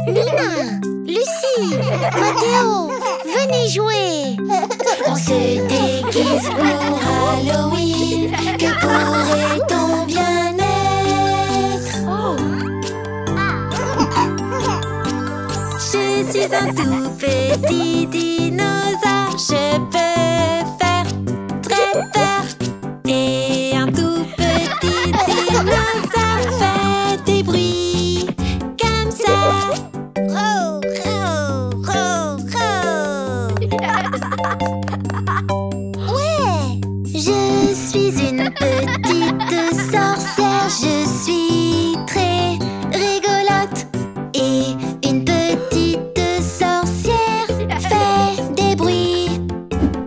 Nina, Lucie, Mathéo, venez jouer. On se déguise pour Halloween. Que pourrait-on bien être? Je suis un tout petit dinosaure. Je peux faire très peur. Et un tout petit dinosaure fait des bruits comme ça. Ro, ro, ro, ro. Ouais, je suis une petite sorcière. Je suis très rigolote. Et une petite sorcière fait des bruits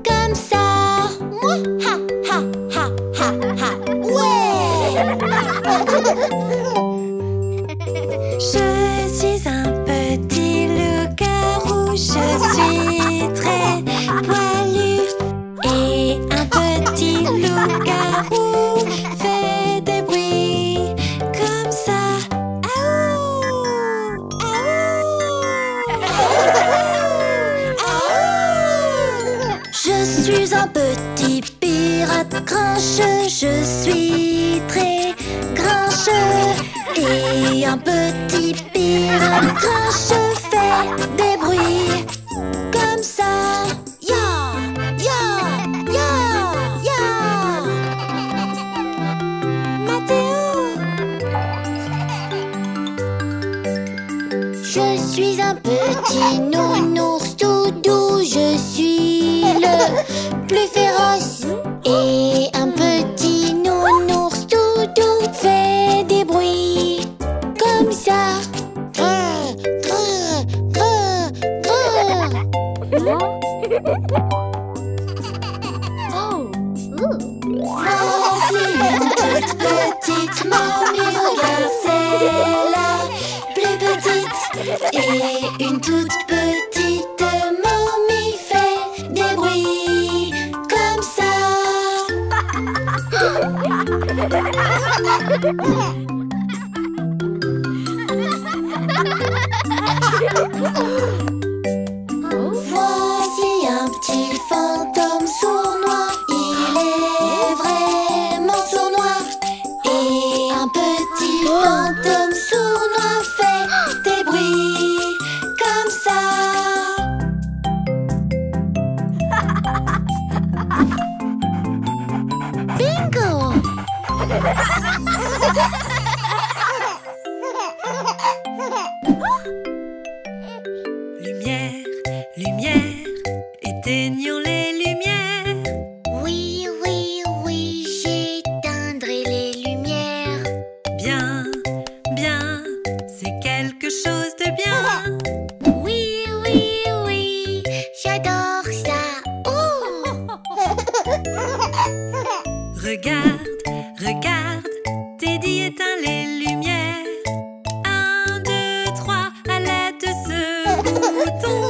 comme ça. Moi, ha, ha, ha, ha, ha. Ouais. Je suis un petit loup-garou. Je suis très poilu. Et un petit loup-garou fait des bruits comme ça. Aouh, aouh, aouh. Je suis un petit pirate grincheux. Je suis très grincheux. Et un petit pirate grincheux fait des bruits comme ça. Ya, ya, ya, ya. Mathéo. Je suis un petit nounours tout doux. Je suis le plus féroce. Et un petit nounours tout doux fait des bruits comme ça. Grrr, grrr, grrr, grrr. Voici une toute petite momie. Regarde, c'est la plus petite. Et une toute petite momie fait des bruits comme ça. Voici un petit fantôme sournois. Il est vraiment sournois. Et un petit fantôme sournois fait des bruits comme ça. Bingo! Lumière, lumière, éteignons les lumières. Oui, oui, oui, j'éteindrai les lumières. Bien, bien, c'est quelque chose de bien. Oui, oui, oui, j'adore ça. Oh! Regarde, regarde, Teddy éteint les lumières. 1, 2, 3, à l'aide de ce bouton.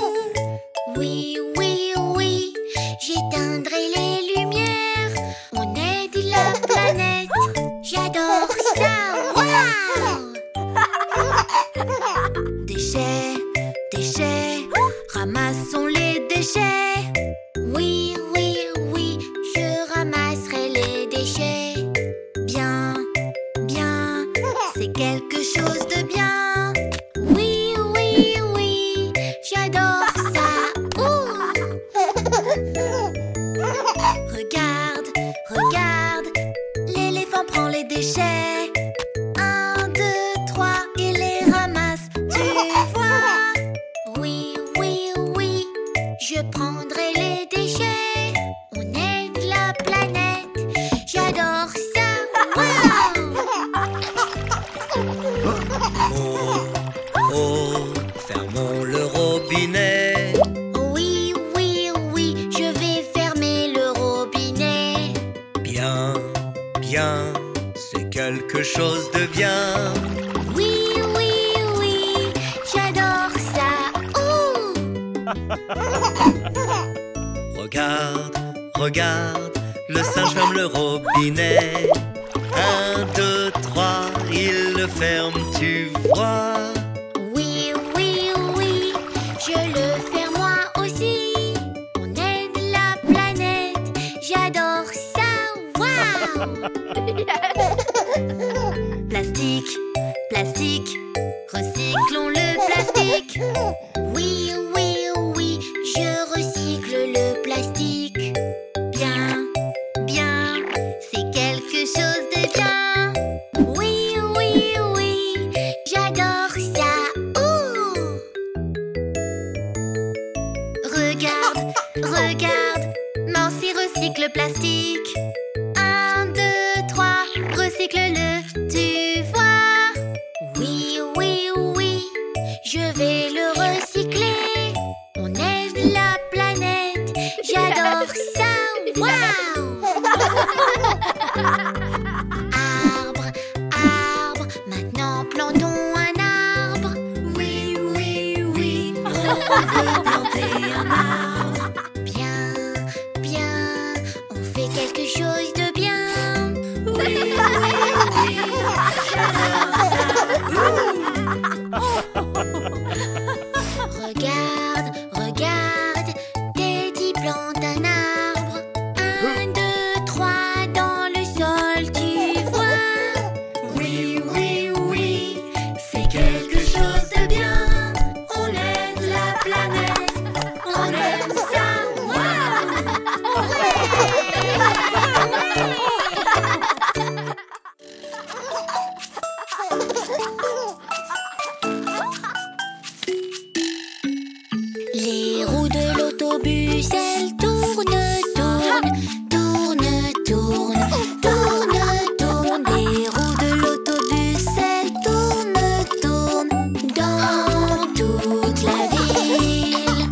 Oui, oui, oui, j'éteindrai les lumières. On aide la planète. J'adore ça. Waouh! Déchets, déchets, ramassons les déchets. Oui, oui, oui, je ramasserai les déchets. Bien, bien, c'est quelque chose de bien. Oui, oui, oui, j'adore ça. Ouh! Regarde, regarde, l'éléphant prend les déchets. 1, 2, 3, il les ramasse, tu vois. Oui, oui, oui, je prendrai les déchets. On aide la planète, j'adore ça. Waouh! Oh, oh, fermons le robinet. Oui, oui, oui, je vais fermer le robinet. Bien, bien, c'est quelque chose de bien. Oui, oui, oui, j'adore ça. Oh! Regarde, regarde, le singe ferme le robinet. 1, 2, 3, il le ferme, tu vois. Oui, oui, oui, je le fais moi aussi. On aide la planète, j'adore ça, waouh! Plastique, plastique, recyclons le plastique. Oui, oui, oui, je recycle le plastique. Bien, bien, c'est quelque chose de bien. Oui, oui, oui, j'adore ça. Ouh! Regarde, regarde, Nancy recycle le plastique. 1, 2, 3, recycle-le, tu vois. Oui, oui, oui, je vais le recycler. On aide la planète, j'adore ça, waouh! Arbre, arbre, maintenant plantons un arbre. Oui, oui, oui, on veut planter un arbre. Bien, bien, on fait quelque chose de bien. Oui, oui, oui, j'adore ça. Regarde, regarde, Teddy plante un arbre. 1, 2, 3 dans le sol, tu vois. Oui, oui, oui, c'est quelque chose de bien. On aide la planète, on aime ça, Les roues de l'autobus, elles tournent, tournent, tournent, tournent, tournent, tournent. Les roues de l'autobus, elles tournent, tournent dans toute la ville.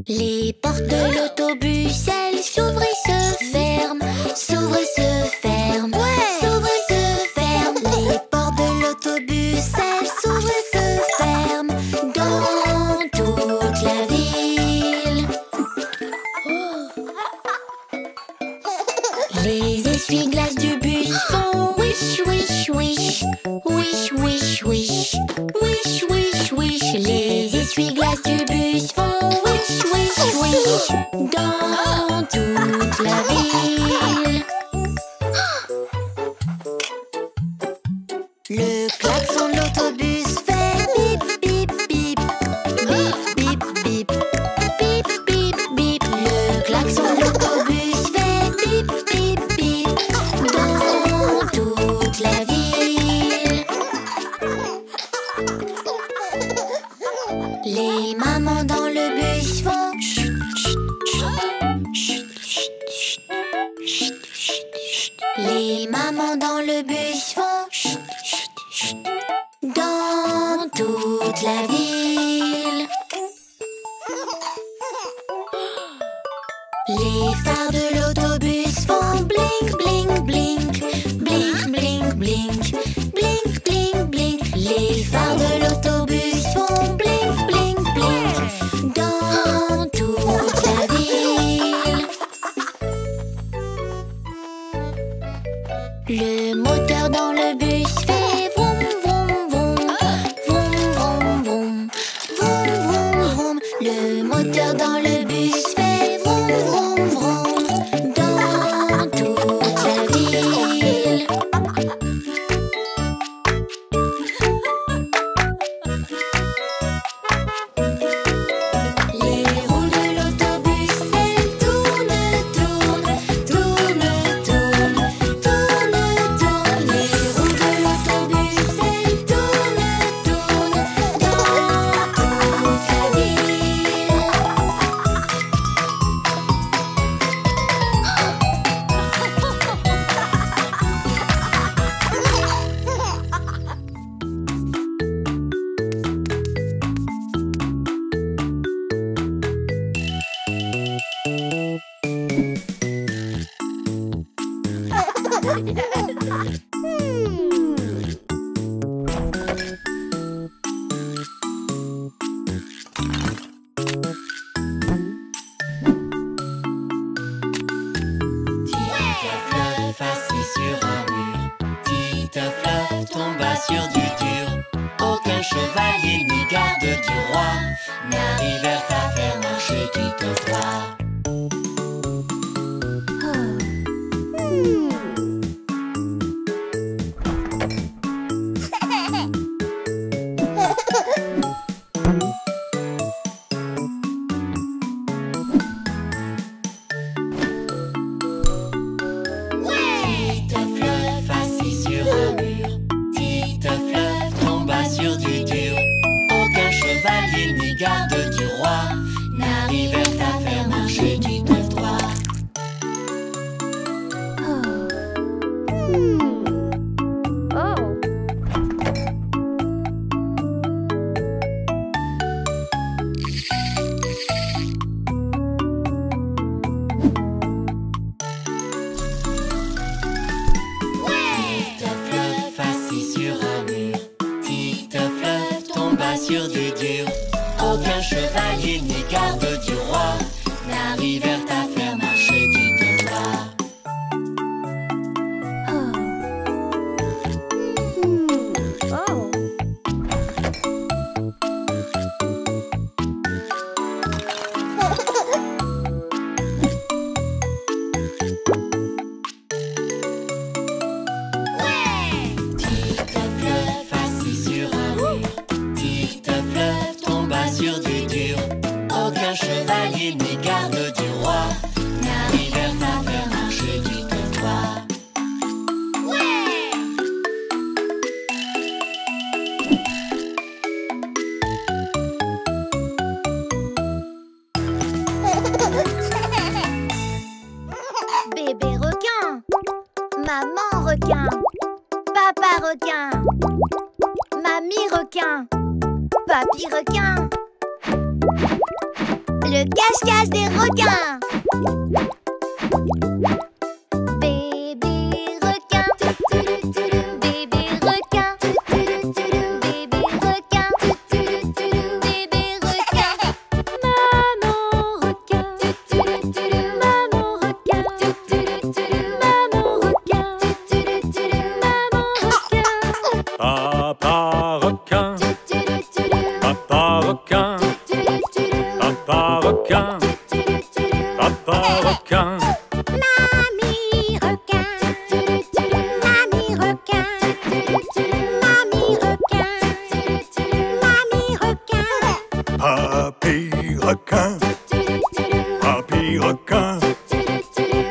Les portes de l'autobus, elles s'ouvrent et se ferment, s'ouvrent et se ferment, s'ouvrent et se ferment. Les portes de l'autobus, elles s'ouvrent et se ferment dans toute la ville. Les essuie-glaces du bus font wish, wish, wish, wish, wish, wish, wish, wish, wish. Les essuie-glaces du bus font wish, wish, wish dans toute la ville. Le klaxon de l'autobus fait bip, bip, bip, bip, bip, bip, bip, bip, bip. Le klaxon de l'autobus fait bip, bip, bip dans toute la ville. Les mamans dans le bus font chut, chut, chut, chut, chut, chut, chut, chut. Les mamans dans le bus font chut, chut, chut dans toute la ville. Les phares de l'autobus font blink, blink, blink, blink, blink, blink, blink, blink, blink. Les phares de l'autobus font blink, blink, blink dans toute la ville. Le moteur dans le bus fait vroom, vroom, vroom, vroom, vroom, vroom, vroom, vroom, vroom. Le moteur dans le bus fait vroom, vroom, vroom dans toute la ville. Les roues de l'autobus, elles tournent, tournent, tournent, tournent, tournent, tournent. Les roues de l'autobus, elles tournent, tournent dans toute la ville. tomba sur du dur. Aucun chevalier ni garde du roi n'arrivèrent à faire marcher Titeuf-Toi. Garde du roi n'arrivèrent à faire marcher Titeuf-Toi. Titeuf-Leuf assis sur un mur. Titeuf-Leuf tomba sur du dur. Aucun chevalier ni garde du roi n'arrivèrent à faire marcher Titeuf-Toi. Titeuf-Leuf assis sur un mur. Titeuf-Leuf tomba sur du dur. Aucun chevalier ni garde du roi n'arrivèrent à faire marcher Titeuf-Toi. Bébé requin, maman requin, papa requin, mamie requin, papy requin. Le cache-cache des requins. Bébé requin, bébé requin, bébé requin, bébé requin. Maman requin, maman requin, maman requin, maman requin. Papa requin, papa requin, papa requin, papa requin. Mamie requin, mamie requin, mamie requin, mamie requin. Papy requin, papy requin,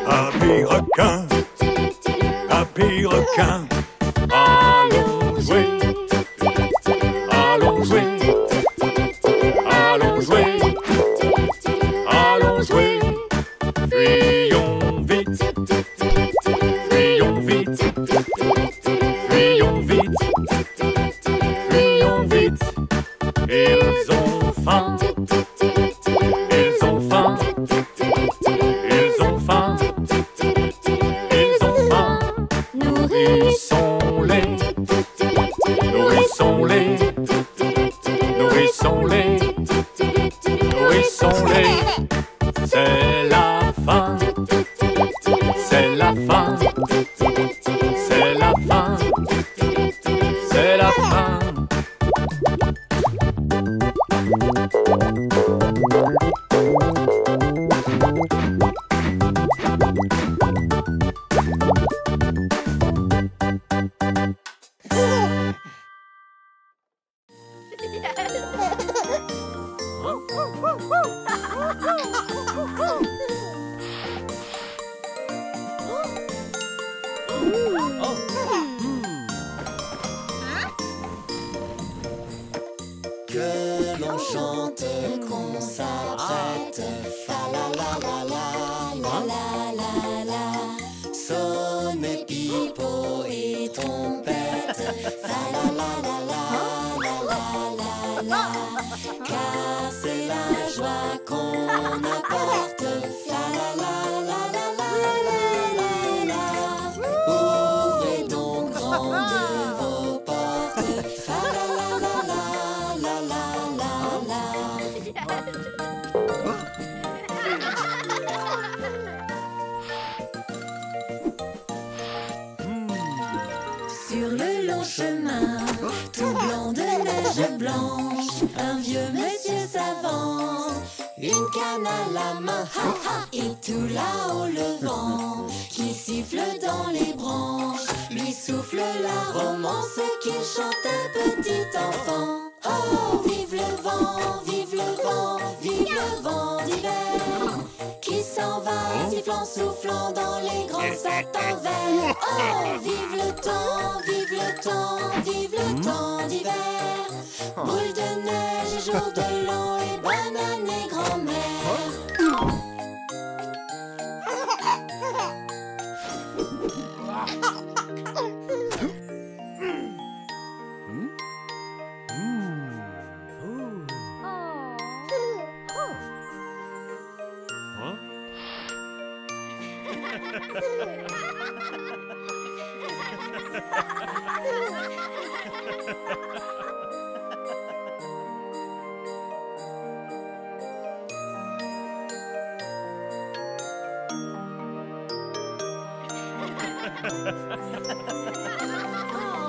papy requin, papy requin. Allons jouer, allons jouer, allons jouer, allons jouer. Fuyons vite, fuyons vite, fuyons vite, fuyons vite. Ils ont faim, ils ont faim, ils ont faim, ils ont faim. Nourrissons-les, nourrissons-les, nourrissons-les, nourrissons-les. C'est la fin, c'est la fin, c'est la fin, c'est la fin. Que l'on chante, qu'on s'apprête, fa la la la la la la la la. Sonne pipeau et trompette, fa la la la la la la la la. Car c'est la joie qu'on apporte, fa la la la la la la la la. Ouvrez donc grandes vos portes, fa la la la la la la la la. Sur sur le long chemin, tout blanc de neige blanche, un vieux monsieur s'avance, une canne à la main, ha ha, et tout là-haut le vent qui siffle dans les branches, lui souffle la romance qu'il chantait petit enfant. Oh, vive le vent, vive le vent, vive le vent d'hiver, qui s'en va sifflant, soufflant dans les grands sapins verts. Oh, vive le temps, vive le temps, vive le temps d'hiver, boule de neige et jour de l'an et bonne année grand-mère.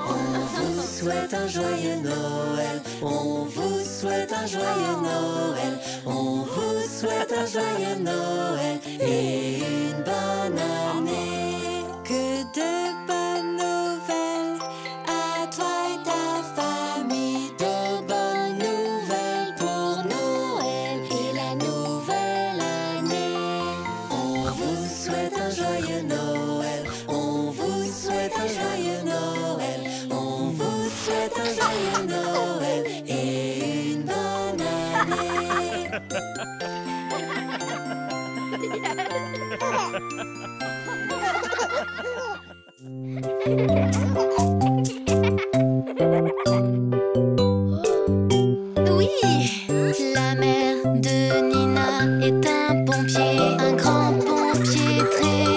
On vous souhaite un joyeux Noël, on vous souhaite un joyeux Noël, on vous souhaite un joyeux Noël et une bonne année. Que de bonnes nouvelles à toi et ta famille, de bonnes nouvelles pour Noël et la nouvelle année. On vous souhaite un joyeux Noël, on vous souhaite un joyeux Noël, on vous souhaite un joyeux Noël et une bonne année. Oui, la mère de Nina est un pompier, un grand pompier très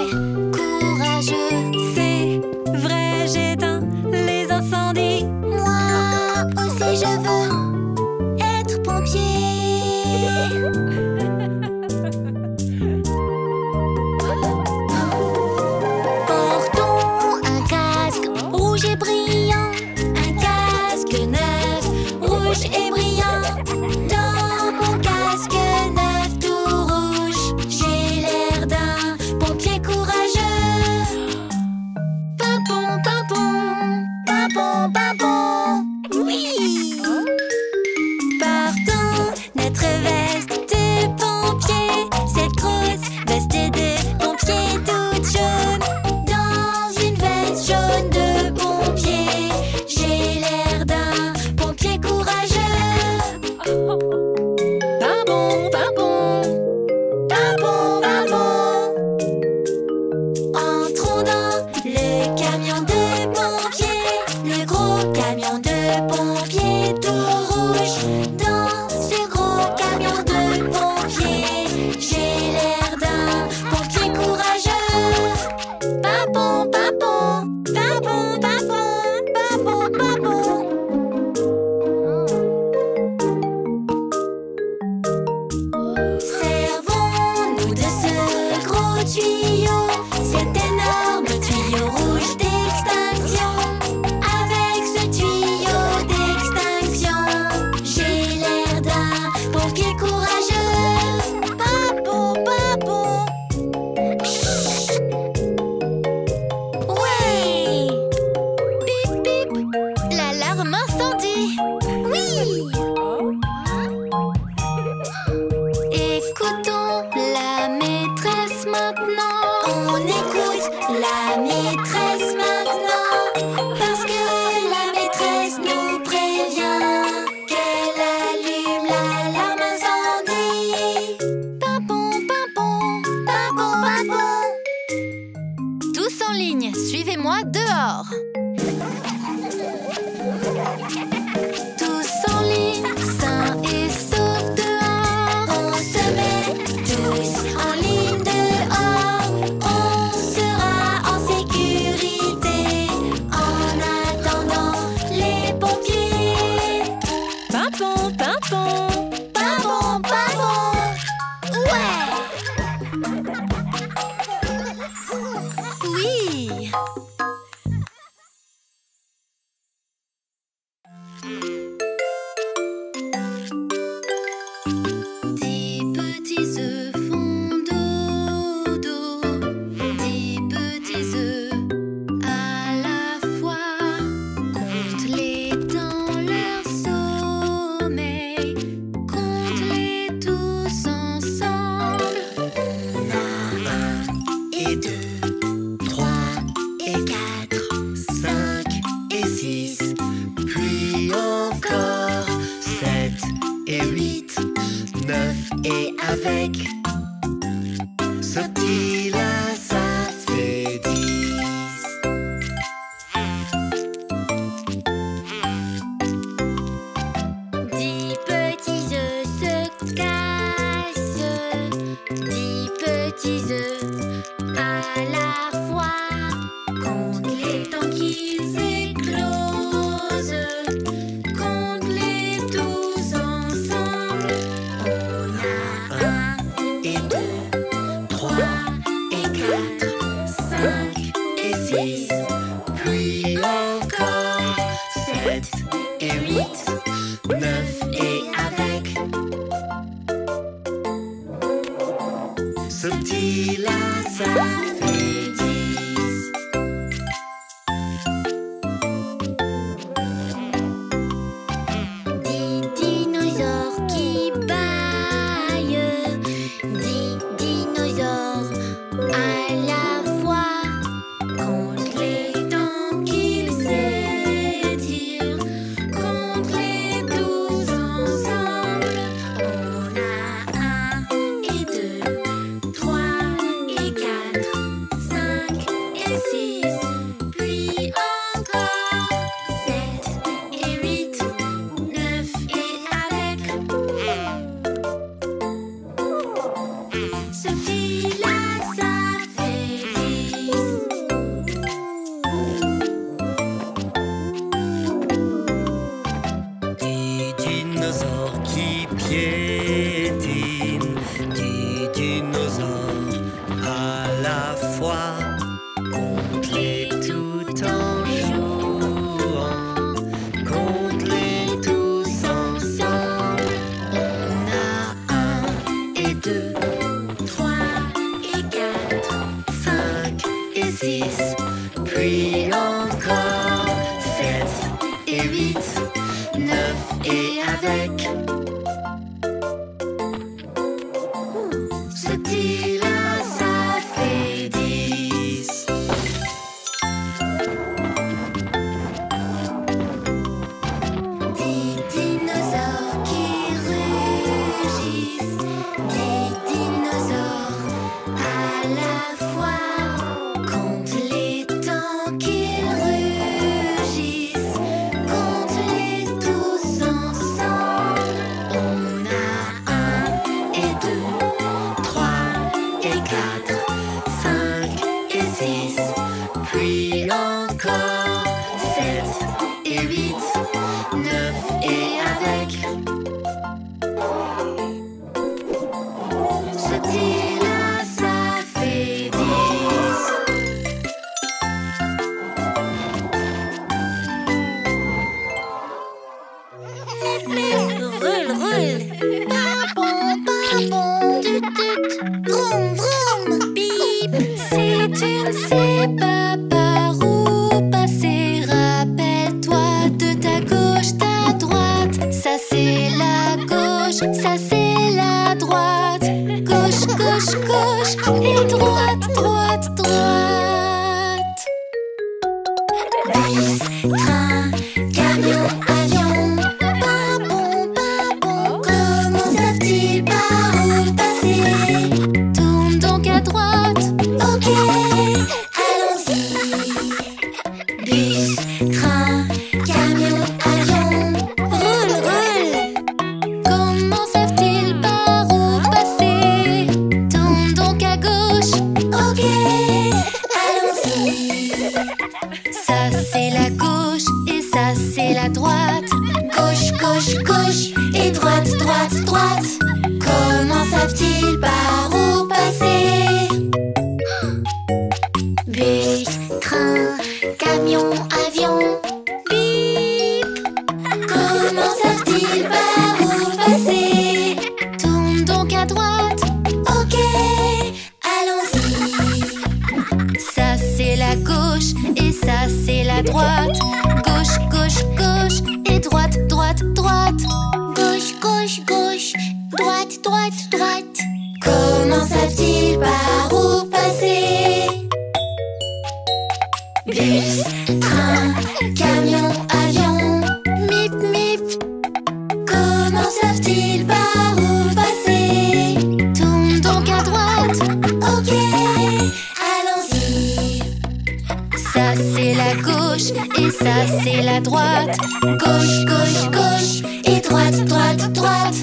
courageux. C'est vrai, j'éteins les incendies. Moi aussi je veux être pompier. Portons un casque rouge et brillant, un casque neuf, rouge et brillant. Dans mon casque neuf tout rouge, j'ai l'air d'un pompier courageux. Pimpon, pimpon, pimpon, pimpon. Oui! Portons notre veste de pompier, cette grosse veste de pompier toute jaune. Dans une veste jaune de pompier, j'ai l'air d'un pompier courageux. Pimpon, pimpon, pimpon, pimpon. Entrons dans le camion de pompier, le gros camion de pompier tout rouge. Dans ce gros camion de pompier, j'ai l'air d'un pompier courageux. Pimpon, pimpon, pimpon, pimpon, pimpon, pimpon. Servons-nous de ce gros tuyau, cet énorme tuyau rouge d'extinction. Avec ce tuyau d'extinction, j'ai l'air d'un pompier courageux. Pimpon, pimpon. Chut. Ouais. Bip, bip. L'alarme incendie. Oui. Écoutons la maîtresse maintenant. On écoute la maîtresse maintenant. Parce que la maîtresse nous prévient qu'elle allume l'alarme incendie. Pimpon, pimpon, pimpon, pimpon. Tous en ligne, suivez-moi dehors. Tous en ligne, sains et saufs dehors. On se met tous en ligne dehors. On sera en sécurité en attendant les pompiers. Pimpon, pimpon. Pimpon, pimpon. Ouais. Oui. avec. Ce petit-là, ça fait 10. 10 petits œufs se cassent, 10 petits œufs à la fois. Compte les temps qu'ils éclosent, compte-les tous ensemble. On a 1 Et 2, 3 et 4, 5 et 6, puis encore 7 et 8, 9 et avec. ce petit-là, ça fait 10. 10 dinosaures qui bâillent, 10 dinosaures à la fois. Compte les temps qu'ils s'étirent, compte-les tous ensemble. On a 1 et 2, 3 et 4, 5 et 6, puis encore 7 et 8, 9 et avec. Ce petit-là, ça fait 10. 10 dinosaures qui piétinent, 10 dinosaures à la fois. Compte-les tout en jouant, compte-les tous ensemble. On a 1 et 2, 3 et 4, 5 et 6, puis encore 7 et 8, 9 et avec. Ce petit-là, ça fait 10. 10 dinosaures qui rugissent, 10 dinosaures à la fois. Compte les temps qu'ils rugissent, compte-les tous ensemble. On a 1 et 2, 3 et 4, 5 et 6, puis encore 7 et 8, 9 et avec. ce petit-là, ça fait 10. Roule, roule. Papon, papon. Tut, tut. Vroom, vroom. Bip. Si tu ne sais pas par où passer, rappelle-toi de ta gauche, ta droite. Ça c'est la gauche, ça c'est la droite. Gauche, gauche, gauche. Et droite, droite, droite. Bus, train, camion, avion. Papon, papon, comment savent-ils par où passer? Tourne donc à droite. Ok, allons-y. Bus, train, camion, avion. Roule, roule. Comment savent-ils par où passer? Tourne donc à gauche. Ok, allons-y. Ça c'est la gauche et ça c'est la droite. Gauche, gauche, gauche et droite, droite, droite. Comment savent-ils par où passer? Bus, train, camion, avion. Bip. Comment savent-ils par où passer? Tourne donc à droite. Ok, allons-y. Ça c'est la gauche et ça c'est la droite. Gauche, gauche, gauche et droite, droite, droite. Gauche, gauche, gauche, droite, droite, droite. Comment savent-ils par où passer? Bus, train, camion, avion. Mip, mip. Comment savent-ils par où passer? ça c'est la droite. Gauche, gauche, gauche et droite, droite, droite.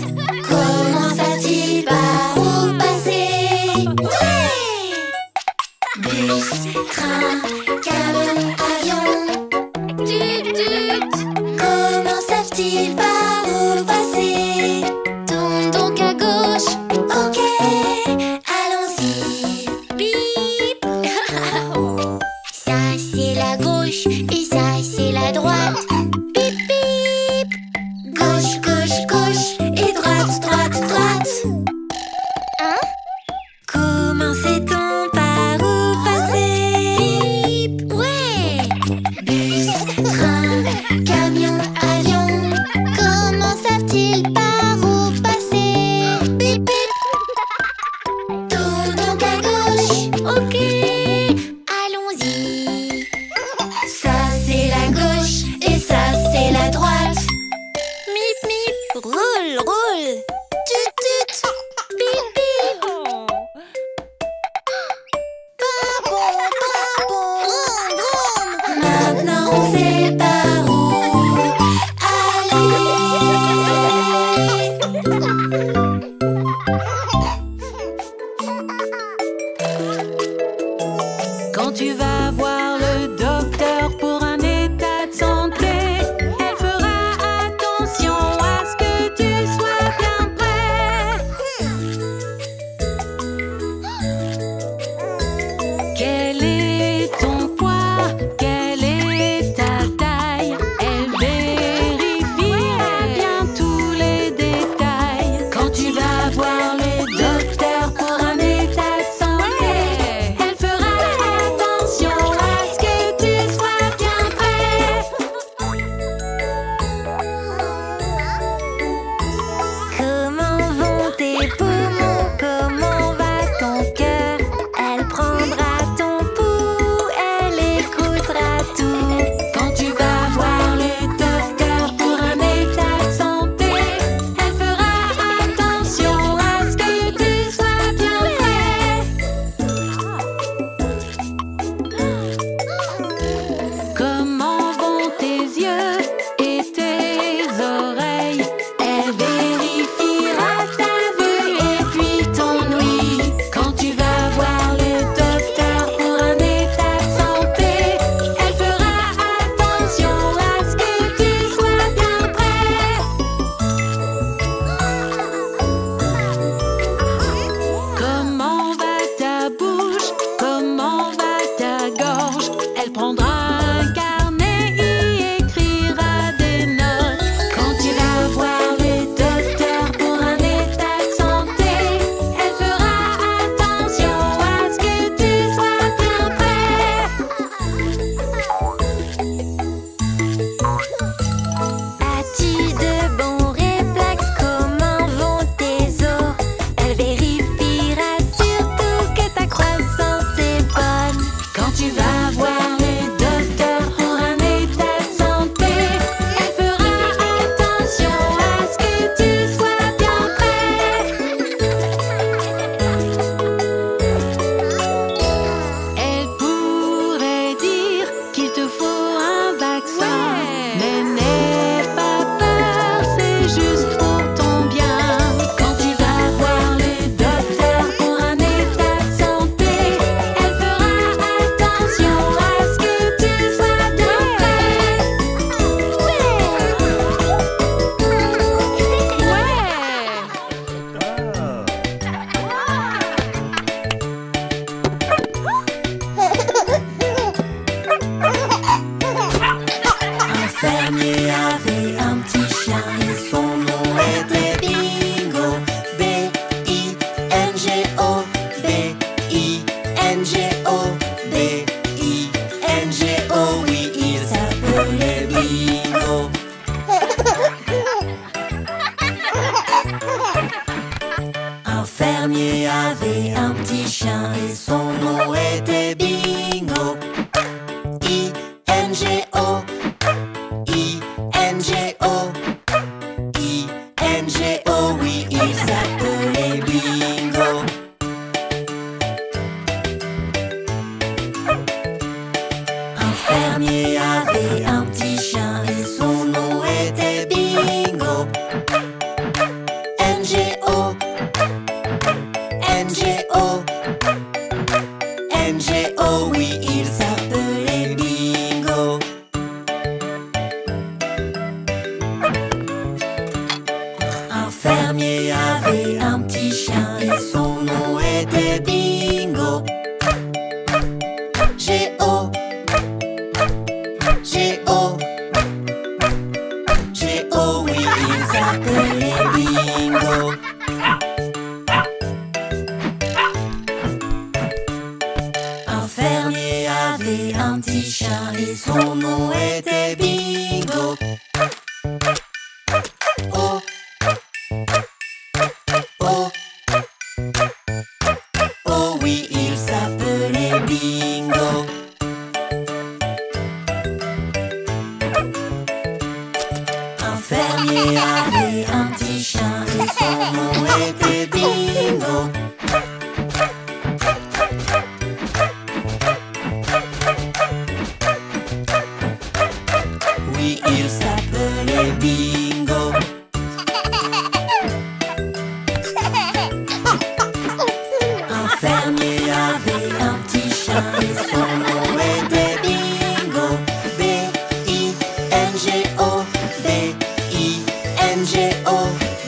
Comment savent-ils par où passer? Ouais! Bus, train, camion, avion. Tut, tut. Comment savent-ils par où passer? Tourne donc à gauche. Ok, allons-y. Bip. Ça c'est la gauche et ça c'est la droite. Bip bip. Gauche, gauche, gauche et droite, droite, droite. Hein? Comment sait-on par où passer? Bip. Ouais. Bus, train, camion, avion. Comment savent-ils par où passer? Bip bip. Tourne donc à gauche. Ok, allons-y. Ça c'est la gauche et ça c'est la droite. Mip mip. Roule, roule. Tut tut. Bip bip. Babon, babon. Vroom, vroom. Maintenant on sait par où aller. Quand tu vas voir le docteur pour un état de santé, elle fera attention à ce que tu sois bien prêt. Quel est ton poids? Quelle est ta taille? Elle vérifiera bien tous les détails. Quand tu vas voir le docteur pour un état de santé, elle fera attention à ce que tu sois bien prêt. Comment vont tes poumons? Comment va ton cœur? Elle prendra ton pouls, elle écoutera tout. Quand tu vas voir le docteur pour un état de santé, elle fera attention à ce que tu sois bien prêt. Comment vont tes yeux et tes oreilles? Elle vérifiera ta vue et puis ton ouïe. Quand tu vas voir le docteur pour un état de santé, elle fera attention à ce que tu sois bien prêt. Comment va ta bouche? Comment va ta gorge? Elle prendra un carnet, y écrira des notes. Quand tu vas voir le docteur pour un état de santé, elle fera attention à ce que tu sois bien prêt. As-tu de bons réflexes? Comment vont tes os? Elle vérifiera surtout que ta croissance est bonne. Quand tu vas voir le docteur pour un état de santé, elle fera attention à ce que tu sois bien prêt. Elle pourrait dire qu'il te faut un vaccin, mais n'aie pas peur, c'est juste pour ton bien. Quand tu vas voir le docteur pour un état de santé, elle fera attention à ce que tu sois bien prêt. Un fermier avait un petit chien et son nom était Bingo. B-I-N-G-O, B-I-N-G-O, B-I-N-G-O, oui, il s'appelait Bingo. Un fermier avait un petit chien et son nom était Bingo. I-N-G-O, I-N-G-O, I-N-G-O, oui, il s'appelait Bingo. Un fermier avait un petit N-G-O. N-G-O, oui, il s'appelait Bingo. Un fermier avait un petit chien et son nom était Bingo. G-O. G-O. G-O, oui, il s'appelait Bingo. Un fermier avait un petit chien et son nom était Bingo. Oh. Oh. Oh oui, il s'appelait Bingo. Un fermier avait un petit chien et son nom était Bingo. Oui, il s'appelait Bingo. Un fermier avait un petit chien et son nom était Bingo. B-I-N-G-O. B-I-N-G-O.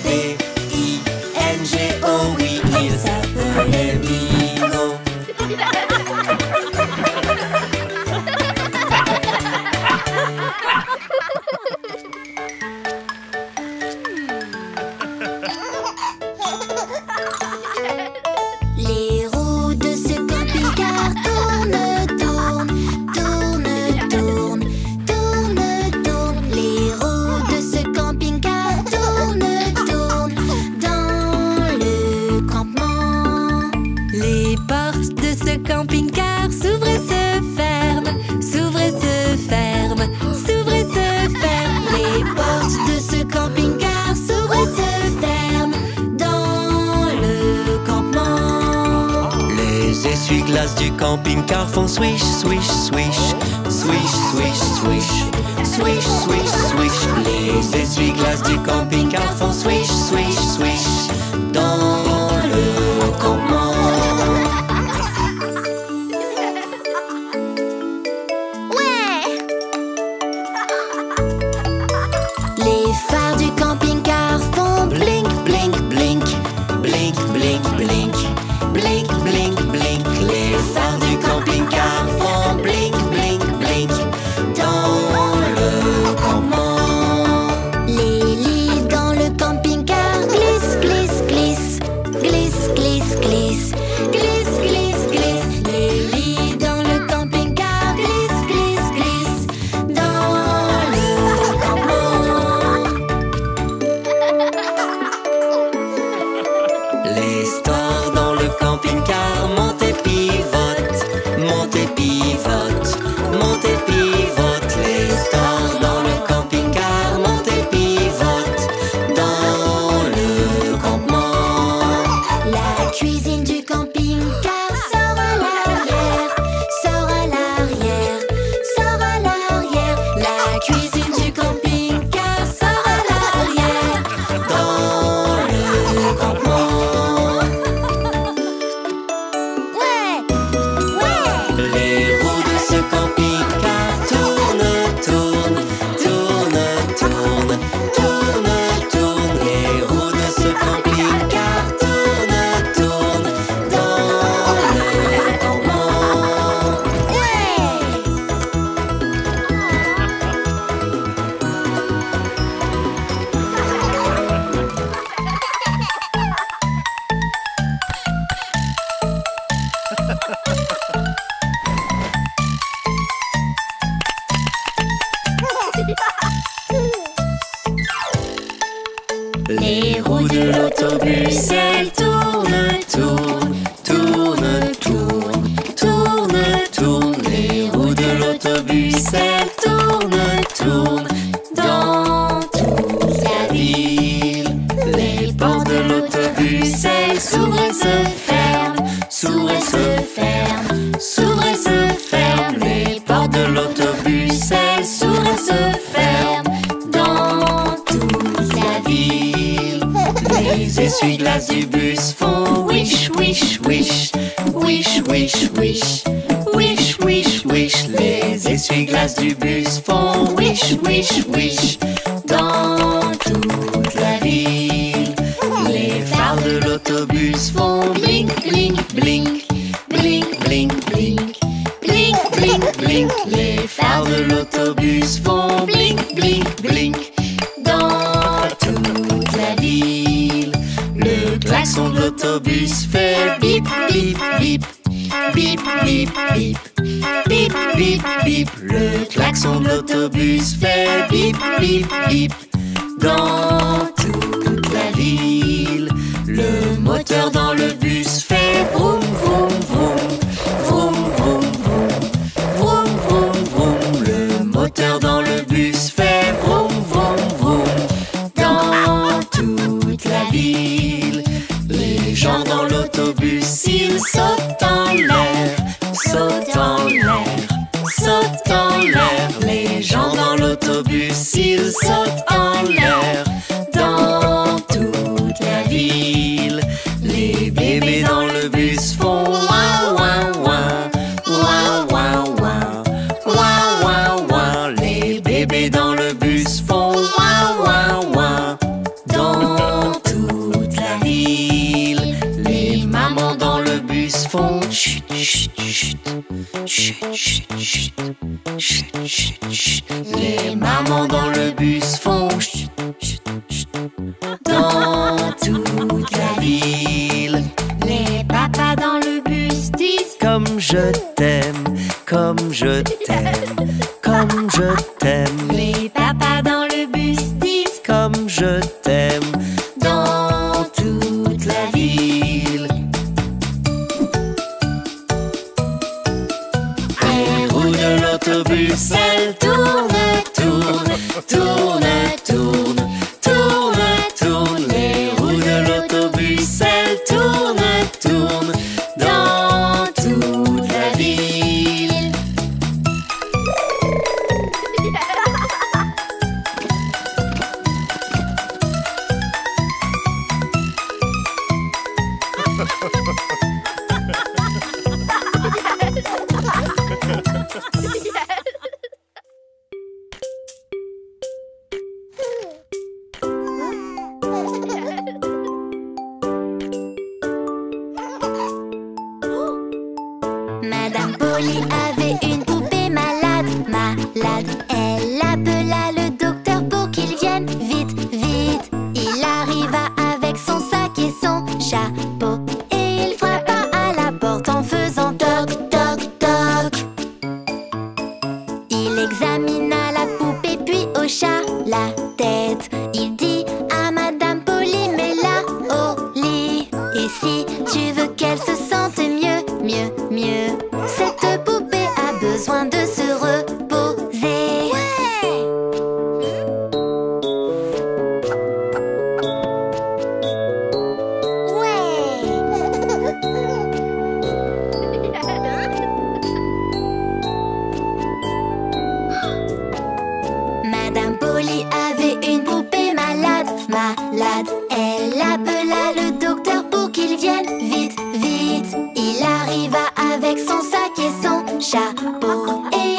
B-I-N-G-O. Oui, il s'appelait Bingo. Les roues de ce camping-car tournent, tournent, tournent, tournent, tournent, tournent. Les roues de ce camping-car tournent, tournent dans le campement. Les portes de ce camping-car s'ouvrent et se ferment, s'ouvrent et se ferment, s'ouvrent et se ferment. Les portes de ce camping-car s'ouvrent et se ferment dans le campement. Les essuie-glaces du camping-car font swish, swish, swish. Swish, swish, swish. Swish, swish, swish. Les essuie-glaces du camping-car font swish, swish, swish. Dans le campement. Les phares du camping-car font blink, blink, blink. Blink, blink, blink. Blink, blink, blink. Les phares du camping-car font blink, blink, blink. Dans le campement. Les lits dans le camping-car glissent, glissent, glissent. Glissent, glissent, glissent. Glissent, glissent, glissent. Les lits dans le camping-car glissent, glissent, glissent. Dans le campement. Les stores dans le camping-car montent et pivotent, montent et pivotent, montent et pivotent. Les stores dans le camping-car montent et pivotent dans le campement. La cuisine du camping-car sort à l'arrière, sort à l'arrière, sort à l'arrière. La cuisine du camping-car sort à l'arrière. Dans le campement. Ouais, ouais. Les roues de ce camping-car tournent, tournent, tournent, tournent, tournent, tournent. Les roues de ce camping-car tournent, tournent dans le campement. Les roues de l'autobus, elles tournent, tournent, tournent, tournent, tournent, tournent. Les roues de l'autobus, elles tournent, tournent dans toute la ville. Les portes de l'autobus, elles s'ouvrent et se ferment, s'ouvrent et se ferment, s'ouvrent et se ferment. Les portes de l'autobus, elles s'ouvrent et se ferment dans toute la ville. Les essuie-glaces du bus font wish, wish. Wish, wish, wish, wish, wish. Wish, wish, wish. Les essuie-glaces du bus font wish, wish, wish. Dans toute la ville, les phares de l'autobus font blink, blink, blink. Blink, blink, blink. Blink, blink, blink. Les phares de l'autobus font blink, blink, blink. Dans toute la ville, le klaxon de l'autobus fait bip, bip, bip. Bip, bip, bip. Bip, bip, bip. Le klaxon de l'autobus fait bip, bip, bip. Dans toute la ville, le moteur dans le bus fait vroom, vroom, vroom. Vroom, vroom, vroom. Vroom, vroom, vroom. Le moteur dans le bus fait vroom, vroom, vroom. Dans toute la ville, les gens dans l'autobus, ils sautent en l'air, sautent en l'air, sautent en l'air. Les gens dans l'autobus, ils sautent en l'air. Dans toute la ville, les bébés dans le bus font ouin, ouin, ouin. Ouin, ouin, ouin. Ouin, ouin, ouin. Les bébés dans le bus font ouin, ouin, ouin. Dans toute la ville, les mamans dans le bus font chut, chut, chut. Chut, chut, chut. Chut, chut, chut. Les mamans dans le bus font chut, chut, chut. Dans toute la ville, les papas dans le bus disent comme je t'aime, comme je t'aime, comme je t'aime. Les papas dans le bus disent comme je t'aime. Dans toute la ville, les roues de l'autobus, elles tournent, tournent, tournent, tournent, tournent, tournent. Les roues de l'autobus, elles tournent, tournent dans toute la ville. Madame Polly avait une poupée malade, malade. Elle appela le docteur pour qu'il vienne vite, vite. Il arriva avec son sac et son chapeau et il frappa à la porte en faisant toc, toc, toc. Il examina la poupée puis hocha la tête. Il dit à Madame Polly, mets-la au lit. Et si tu veux qu'elle se sente mieux, mieux, mieux, cette poupée a besoin de se reposer. Madame Polly avait une poupée malade, malade. Elle appela le docteur pour qu'il vienne vite, vite. Il arriva avec son sac et son chapeau et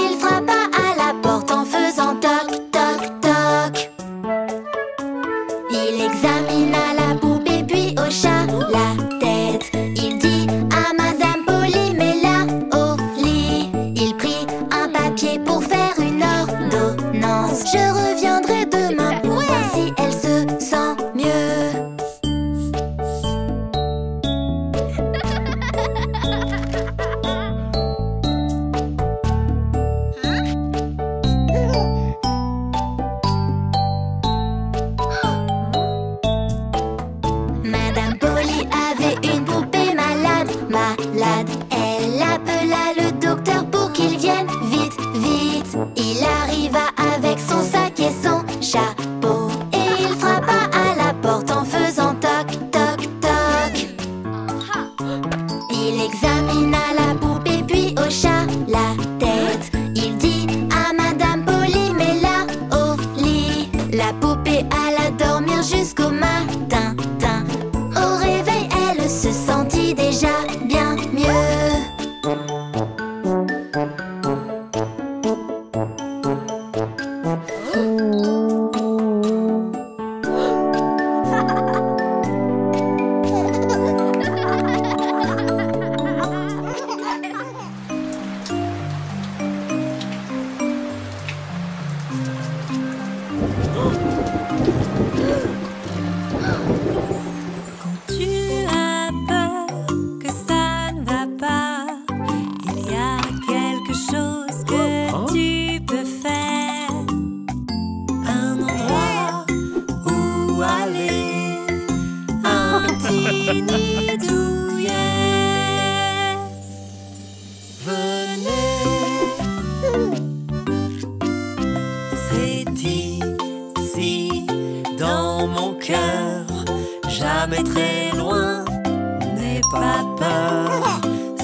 peur.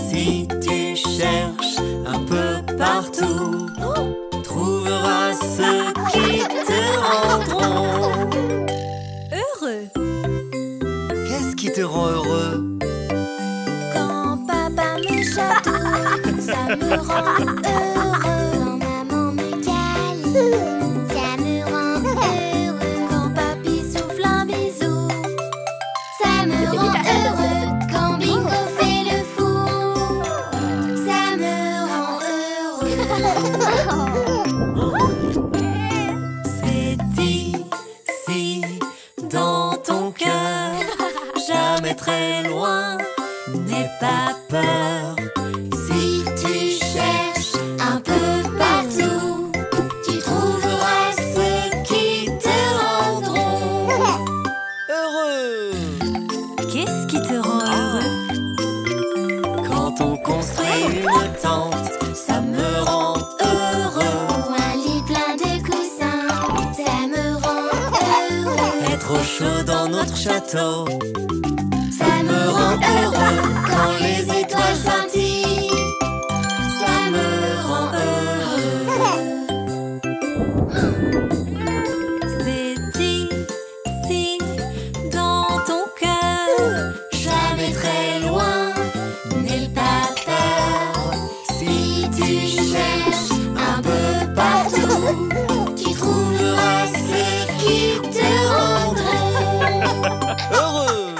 Si tu cherches un peu partout, trouveras ceux qui te rendront Heureux. Qu'est-ce qui te rend heureux? Quand papa me chatouille, ça me rend heureux. Quand maman me câline, ça me rend heureux. Quand papy souffle un bisou, ça me rend heureux. Quand Bingo fait le fou, ça me rend heureux. C'est ici dans ton cœur, jamais très loin, n'aie pas peur. Si tu cherches un peu partout, tu trouveras ceux qui te rendront heureux. Qu'est-ce qui te rend heureux? Quand on construit une tente, ça me rend heureux. Ou un lit plein de coussins, ça me rend heureux. Être au chaud dans notre château, ça me rend heureux. Quand les étoiles scintillent, ça me rend heureux. C'est ici dans ton cœur, Jamais très loin, n'aie pas peur. Si tu cherches un peu partout, tu trouveras ceux qui te rendront heureux.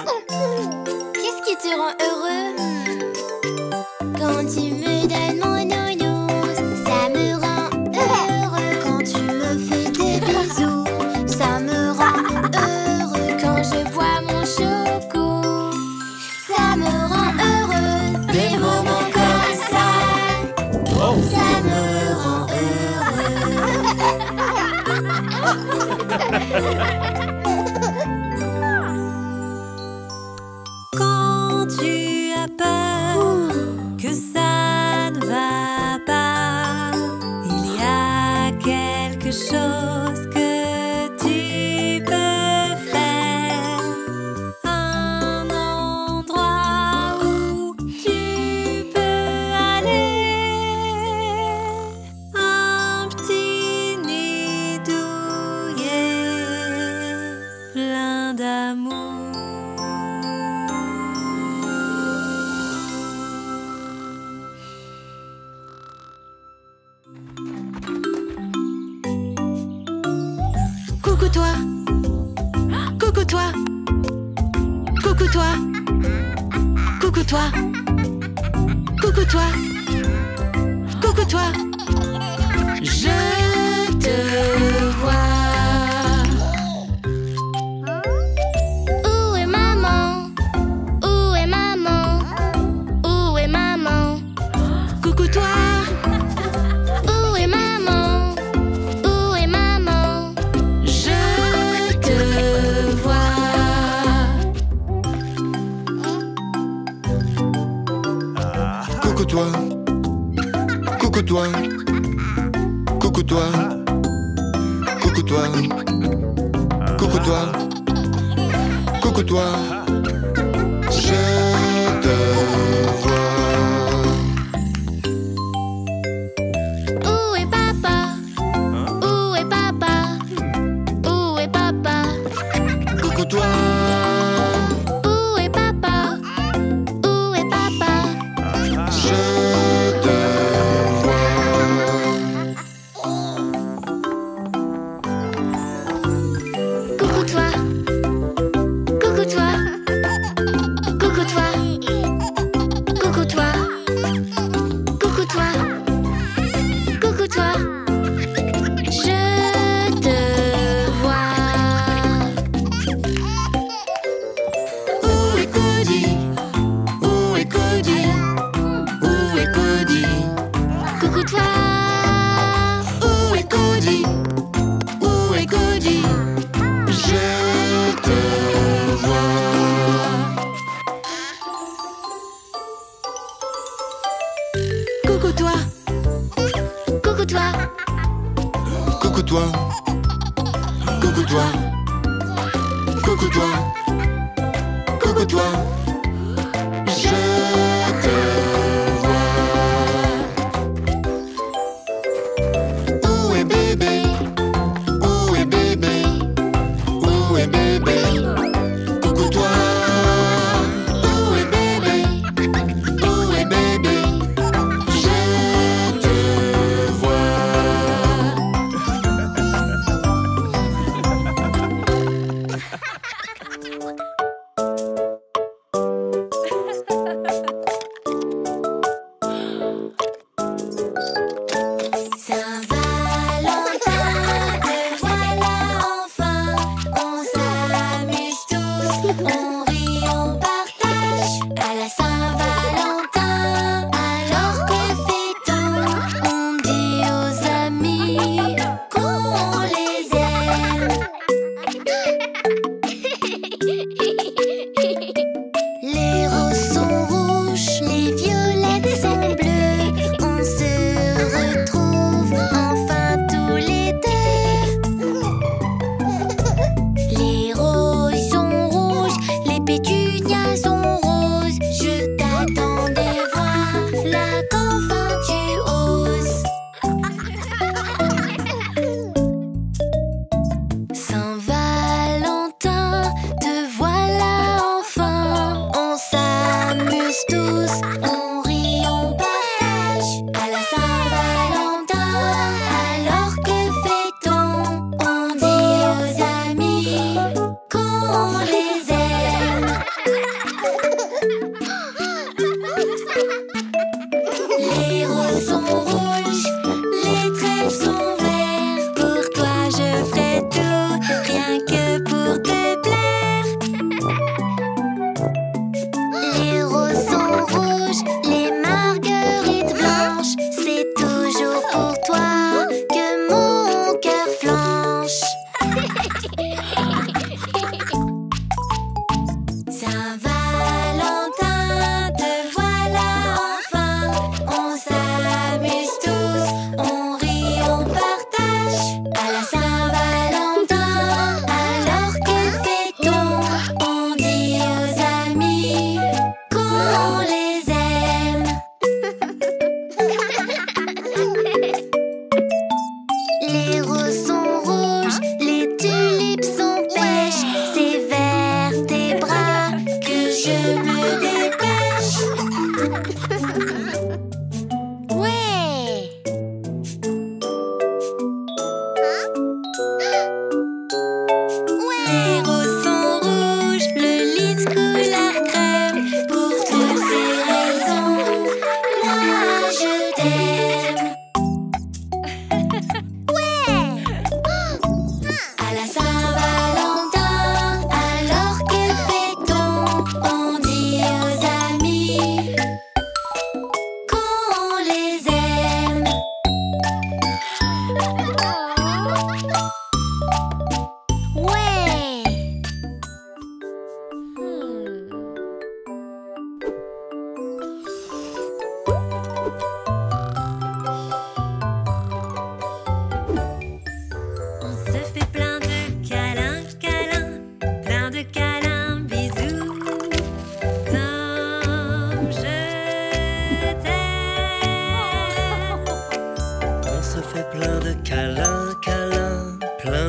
Qu'est-ce qui te rend heureux? Quand tu me donnes mon nounours, ça me rend heureux. Quand tu me fais des bisous, ça me rend heureux. Quand je bois mon choco, ça me rend heureux. Des moments comme ça, Ça me rend quand tu as peur que ça ne va pas, il y a quelque chose que tu peux faire. Un endroit où tu peux aller. Un petit nid douillet plein d'amour. Coucou toi, coucou toi, coucou toi, coucou toi, coucou toi, coucou toi. Je te vois. Où est maman? Où est maman? Où est maman? Coucou toi, Où est maman? Où est maman? je te vois. Coucou toi, coucou toi, coucou toi, coucou toi, coucou toi, coucou toi, je te vois. Où est papa? Où est papa? Où est papa? Coucou toi, Où est papa? Où est papa? je te vois. Coucou toi. Coucou toi. Coucou toi. Coucou toi. Coucou toi. Coucou toi. Je te vois. Où est Cody? Où est Cody? Où est Cody? Coucou toi. Où est Cody? Où est Cody? Je te vois. Coucou toi, Coucou toi. Coucou toi, coucou toi, coucou toi, coucou toi, je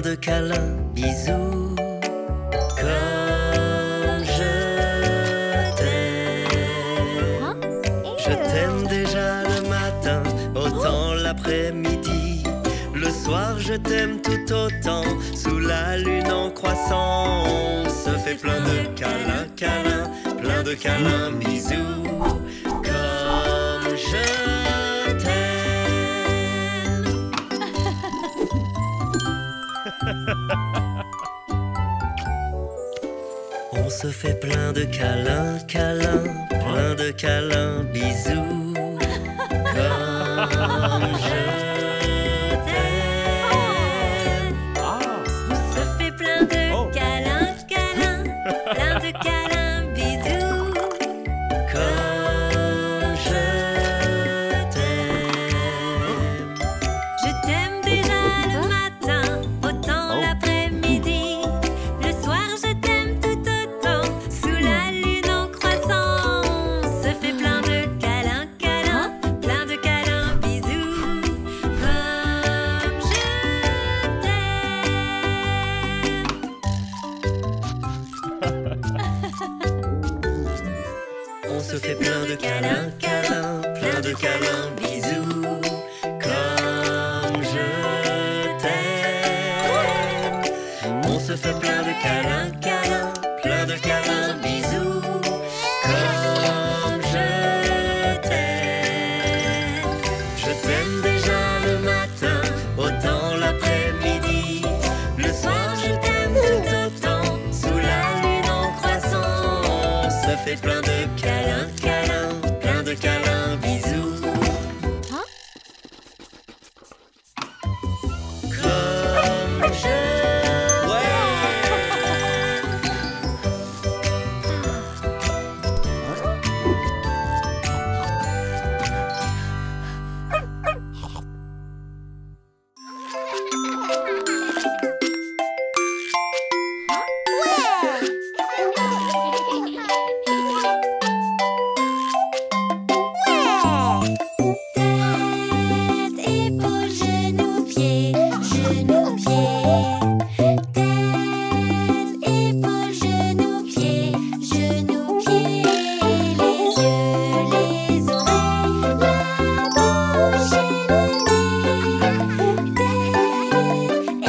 de câlins, bisous. Comme je t'aime. Je t'aime déjà le matin, autant l'après-midi. Le soir je t'aime tout autant, sous la lune en croissant. On se fait plein de câlins, câlins, plein de câlins, bisous. Comme je t'aime. On se fait plein de câlins, câlins, plein de câlins, bisous. Comme je t'aime. On se fait plein de câlins, câlins, plein de câlins, bisous. Comme je t'aime. Je t'aime déjà le matin, autant l'après-midi. Le soir je t'aime tout autant, sous la lune en croissant. On se fait plein de câlins, câlins, plein de câlins, bisous. Comme je t'aime. On se fait plein de câlins, câlins, plein de câlins, bisous. Comme je t'aime. On se fait plein de câlins, câlins, plein de câlins, bisous. Comme je t'aime. Je t'aime déjà le matin, autant l'après-midi. Le soir je t'aime tout autant, sous la lune en croissant. On se fait plein de câlins, câlins, plein de câlins, bisous. Comme je Tête, épaules, genoux, pieds, genoux, pieds. Tête, épaules, genoux, pieds, genoux, pieds. Les yeux, les oreilles, la bouche et le nez. Tête,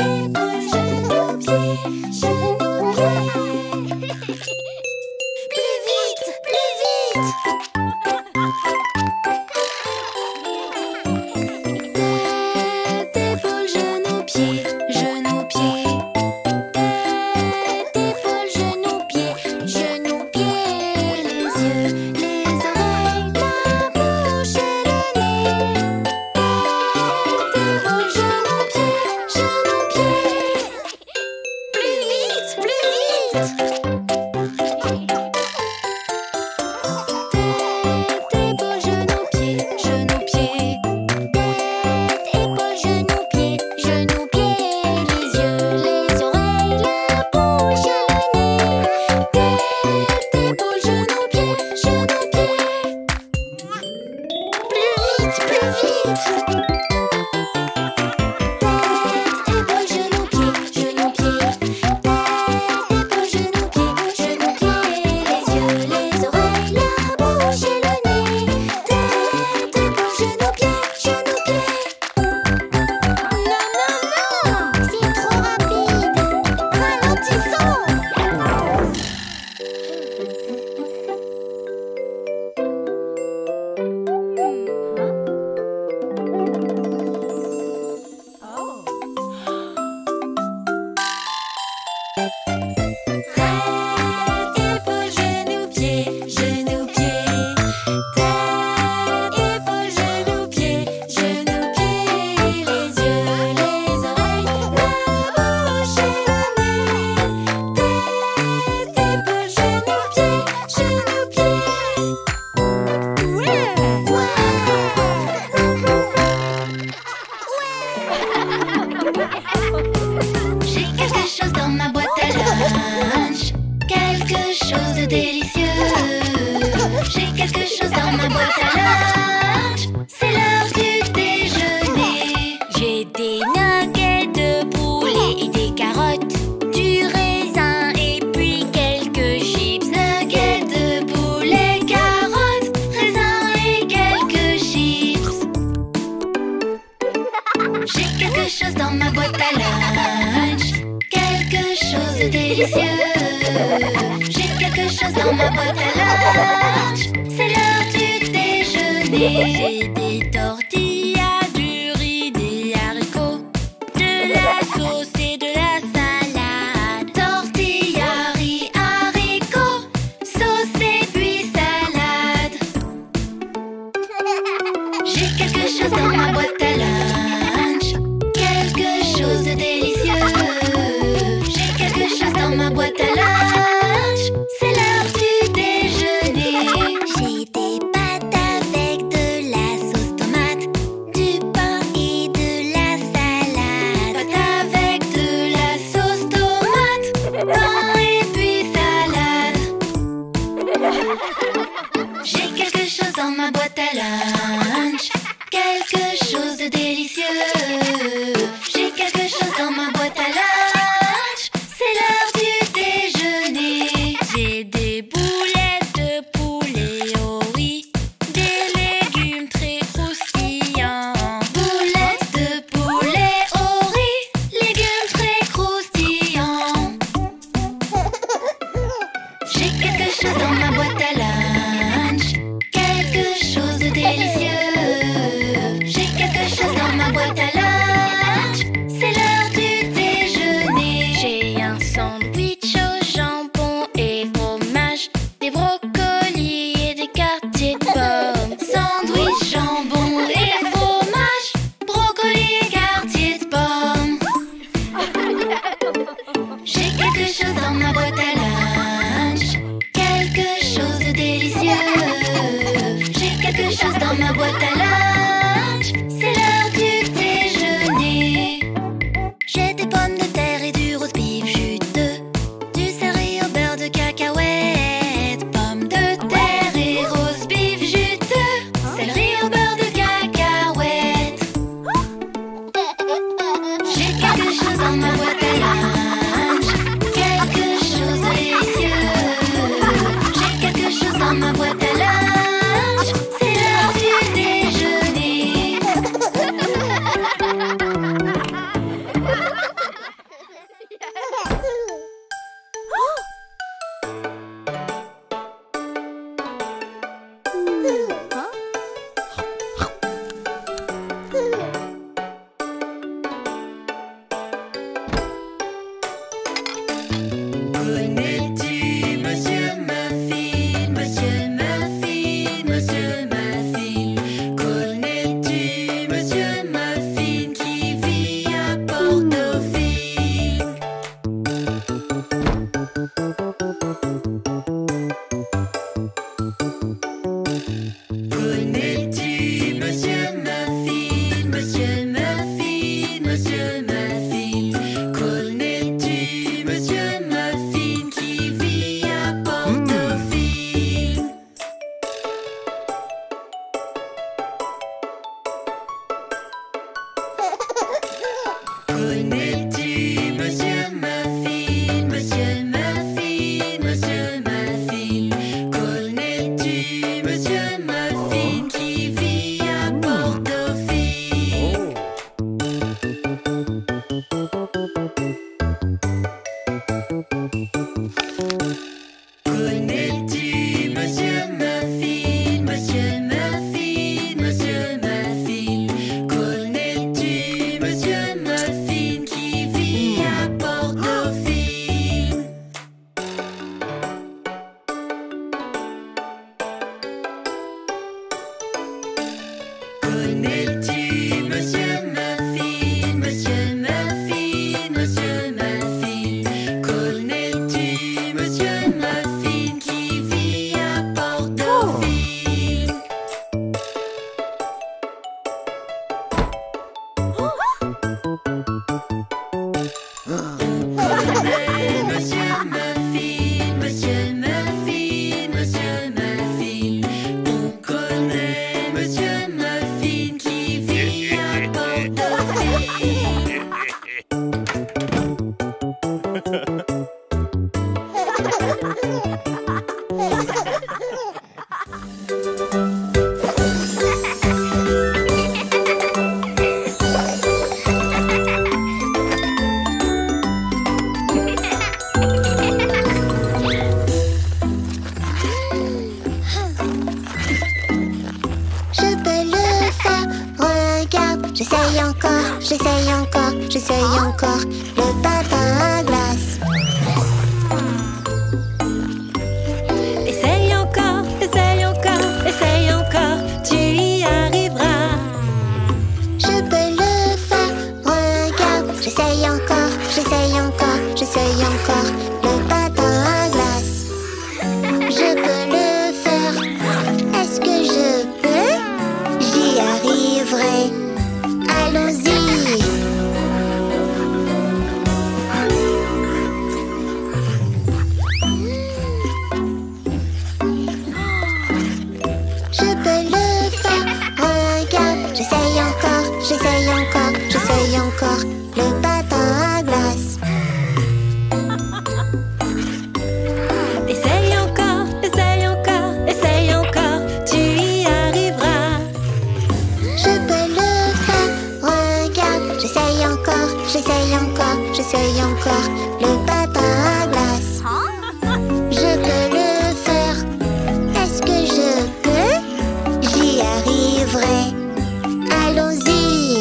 épaules, genoux, pieds, genoux, pieds. Plus vite, plus vite. Tête, épaules, genoux, pieds, genoux, pieds. Tête, épaules, genoux, pieds, genoux, pieds. Les yeux, les oreilles, la bouche et le nez. Tête, épaules, genoux, pieds, genoux, pieds. Plus vite, plus vite. Tête, épaules, genoux, pieds, genoux, pieds. Tête, épaules, genoux, pieds, genoux, pieds. Les yeux, les oreilles, la bouche et le nez. Tête, épaules, genoux, pieds, genoux, pieds. Plus vite, plus vite. Tête, épaules, genoux, pieds, genoux, pieds. Tête, épaules, genoux, pieds, genoux, pieds. Les yeux, les oreilles, la bouche et le nez. Tête, épaules, genoux, pieds, genoux, pieds. Non, non, non, c'est trop rapide. Ralentissons. Tête, épaules, genoux, pieds, genoux, pieds. Tête, épaules, genoux, pieds, genoux, pieds. Les yeux, les oreilles, la bouche et le nez. Tête, épaules, genoux, pieds, genoux, pieds. Ouais, J'ai quelque chose dans ma boîte à lunch, quelque chose de délicieux. J'ai quelque chose dans ma boîte à lunch, c'est l'heure du déjeuner. J'ai des nuggets de poulet et des dans ma boîte à lunch. Quelque chose de délicieux. J'ai quelque chose dans ma boîte à lunch. C'est l'heure du déjeuner. J'ai des tortillas, du riz, des haricots, de la sauce et de la salade. Tortillas, riz, haricots, sauce et puis salade. J'ai quelque chose dans ma boîte à lunch. Quelque chose de délicieux. J'ai quelque chose dans ma boîte à lunch. C'est l'heure du déjeuner. J'ai des pâtes avec de la sauce tomate, du pain et de la salade. Pâtes avec de la sauce tomate, pain et puis salade. J'ai quelque chose dans ma boîte à lunch. Quelque chose de délicieux. J'ai quelque chose dans ma boîte à lunch. C'est l'heure du déjeuner. J'ai des boulettes de poulet au riz, des légumes très croustillants. Boulettes de poulet au riz, légumes très croustillants. J'ai quelque chose dans ma boîte à lunch. Quelque chose de délicieux. J'ai quelque chose dans ma boîte à lunch. C'est l'heure du déjeuner. J'ai un sandwich au jambon et fromage, des brocolis et des quartiers de pommes. Sandwich, jambon et fromage, brocolis et quartiers de pommes. J'ai quelque chose dans ma boîte à lunch. Quelque chose de délicieux. J'ai quelque chose dans ma boîte à lunch. C'est l'heure du déjeuner. J'ai des pommes de terre et du roast beef juteux, du céleri au beurre de cacahuète. Pommes de terre et roast beef juteux, céleri au beurre de cacahuète. J'ai quelque chose dans ma boîte à lunch. Quelque chose de délicieux. J'ai quelque chose dans ma boîte à lunch. C'est l'heure du déjeuner. J'essaye encore, j'essaye encore, j'essaye encore le patin à glace. Essaye encore, essaye encore, essaye encore, tu y arriveras. Je peux le faire, regarde. J'essaye encore, j'essaye encore, j'essaye encore le patin à glace. Je peux le faire. Est-ce que je peux? J'y arriverai. Allons-y. Je peux le faire. Regarde, j'essaye encore, j'essaye encore, j'essaye encore le patin à glace. Essaye encore, essaye encore, essaye encore, tu y arriveras. Je peux le faire. Regarde, j'essaye encore, j'essaye encore, j'essaye encore le patin à glace. Je peux le faire. Est-ce que je peux? J'y arriverai. Allons-y.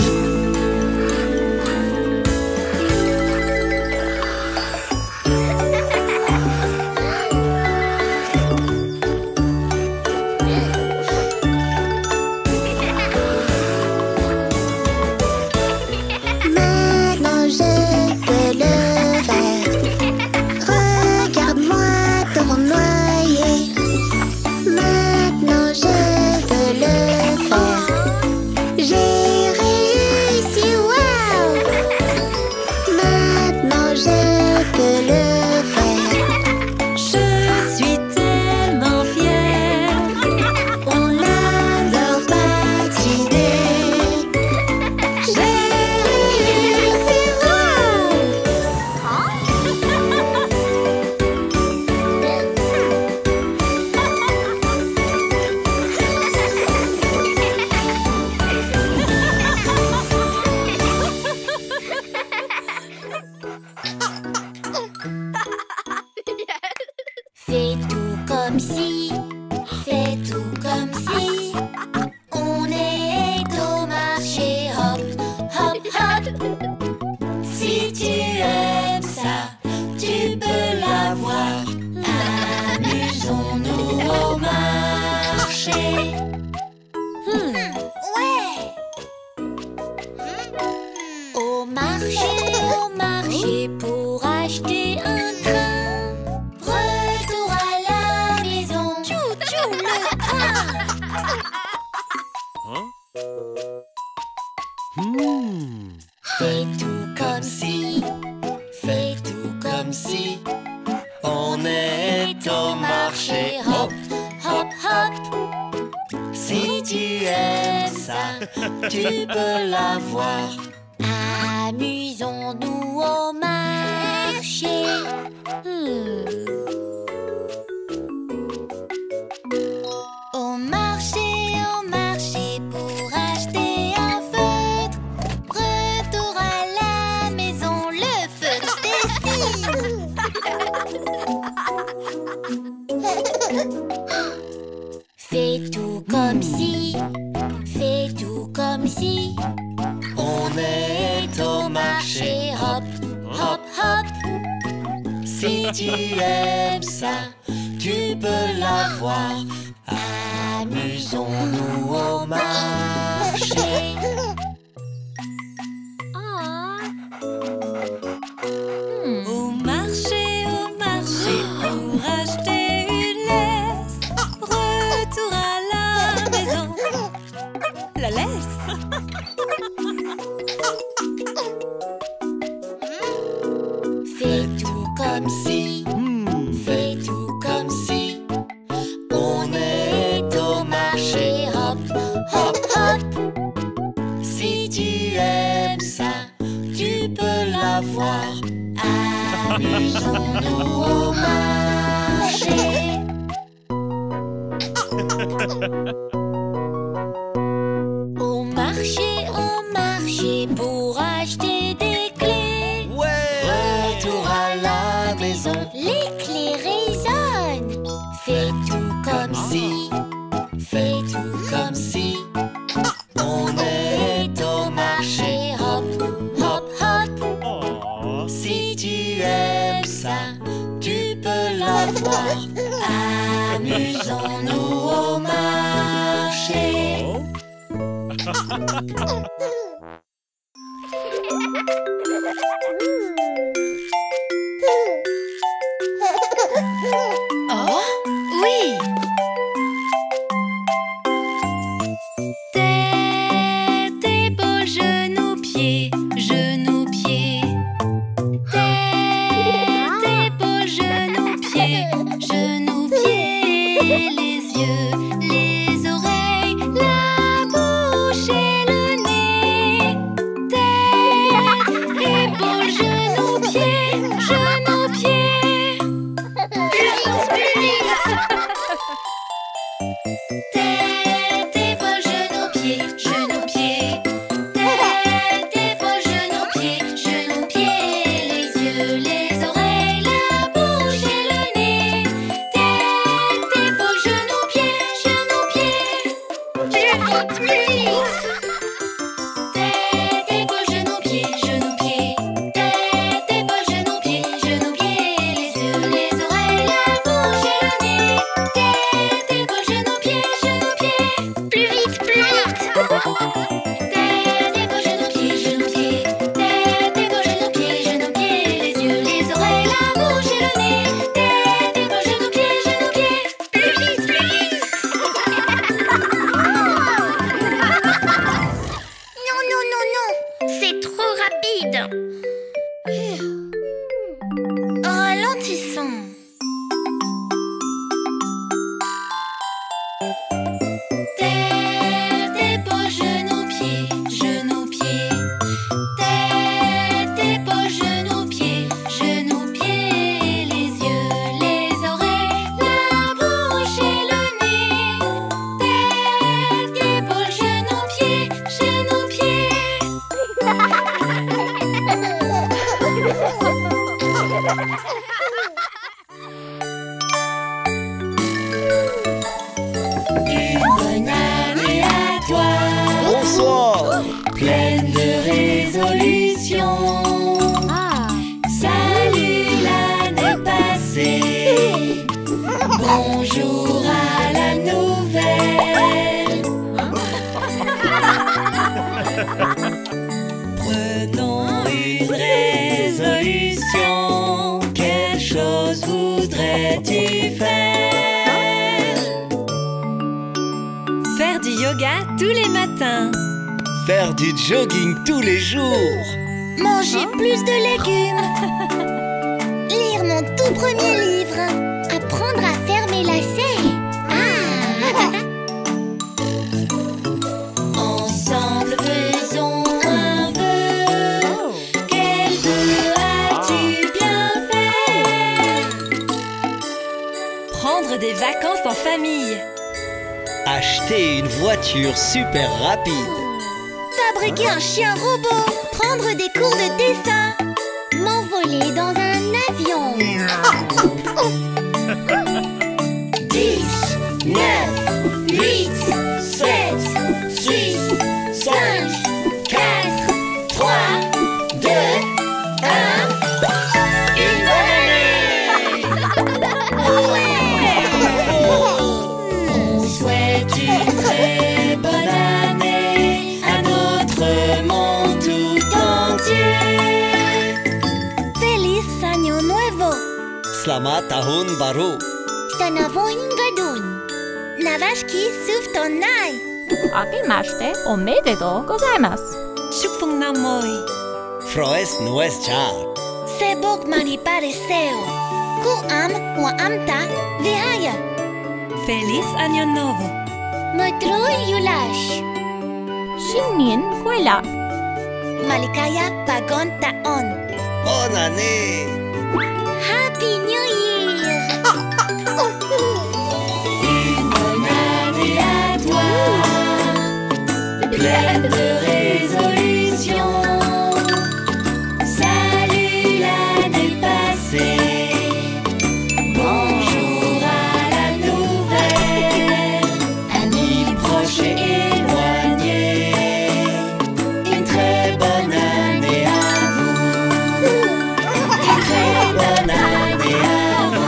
Maintenant je peux le faire. Regarde-moi tournoyer. Maintenant je peux le faire. J'ai réussi, waouh! Maintenant je peux le faire. Je suis tellement fière. On adore patiner. J'ai réussi, waouh! Fais tout comme si, fais tout comme si. On est au marché, hop, hop, hop. Si tu aimes ça, tu peux l'avoir. Amusons-nous au marché. Ouais. Au marché pour acheter un train. Retour à la maison. Tchou tchou le train. Fais tout comme si, fais tout comme si. On est au marché, hop, Hop hop. si tu aimes ça, tu peux l'avoir. Amusons-nous au marché. Au marché pour acheter un feutre. Retour à la maison, le feutre dessine. Fais tout comme si, fais tout comme si. On est au marché, Hop, hop, hop. si tu aimes ça, tu peux l'avoir. Amusons-nous au marché. Au marché pour acheter une laisse. Retour à la maison. La laisse. Fais tout comme si, Fais tout comme si. On est au marché, hop, hop, hop. si tu aimes ça, tu peux l'avoir. Amusons-nous au marché. Au marché pour acheter des clés. Retour à la maison, Les clés résonnent. Fais tout comme si, fais tout comme si. On est au marché. Oh, oui! Tête, épaules, genoux, pieds, genoux, pieds. Tête, épaules, genoux, pieds, genoux, pieds. Les yeux, les oreilles, la bouche et le nez. Tête, épaules, genoux, pieds, genoux, pieds. Plus vite! Tête, épaules, genoux, pieds, genoux, pieds. Tête, épaules, genoux, pieds, genoux, pieds. Les yeux, les oreilles, la bouche et le nez. Tête, épaules, genoux, pieds, genoux, pieds. Plus vite! Tête, épaules, genoux, pieds, genoux, pieds. Tête, épaules, genoux, pieds, genoux, pieds. Les yeux, les oreilles, la bouche et le nez. Tête, épaules, genoux, pieds, genoux, pieds. Plus vite, plus vite! Tête, épaules, genoux, pieds, genoux, pieds. Tête, épaules, genoux, pieds, genoux, pieds. Les yeux, les oreilles, la bouche et le nez. Tête, épaules, genoux, pieds, genoux, pieds. Plus vite, plus vite! Non, non, non, non! C'est trop rapide! Ralentissons! Tête, épaules, genoux, pieds, genoux, pieds. Tête, épaules, genoux, pieds, genoux, pieds. Les yeux, les oreilles, la bouche et le nez. Tête, épaules, genoux, pieds, genoux, pieds. Une bonne année à toi, Bonsoir. pleine de résolutions. Salut l'année passée, bonjour à la nouvelle. Prenons une résolution, quelle chose voudrais-tu faire? Faire du yoga tous les matins. Faire du jogging tous les jours. Manger plus de légumes. Lire mon tout premier livre. Apprendre à faire mes lacets. Ensemble faisons un vœu. Quel vœu as-tu bien fait? Prendre des vacances en famille. Acheter une voiture super rapide. Fabriquer un chien robot. Prendre des cours de dessin. M'envoler dans un avion. 10, 9, 8, 7, 6, 5, 4, 3, 2, 1. Une bonne année! On souhaite une très bonne année à notre monde tout entier. Feliz Año Nuevo. Selamat Tahun Baru. Sa navohin gadun. Navashki suf tonai. 明けましておめでとうございます。 Shukfung Namoy. Froes Nues Char. Sebok mani pareseo. Ku am wa amta vihaya. Feliz Año Novo. Matrul yulash. 新年快乐！ Malikaya pagon taon. Bonne année. Happy New Year. Une bonne année à toi, pleine de résolutions. Salut l'année passée, bonjour à la nouvelle. Amis proches et éloignés, une très bonne année à vous. Une très bonne année à vous.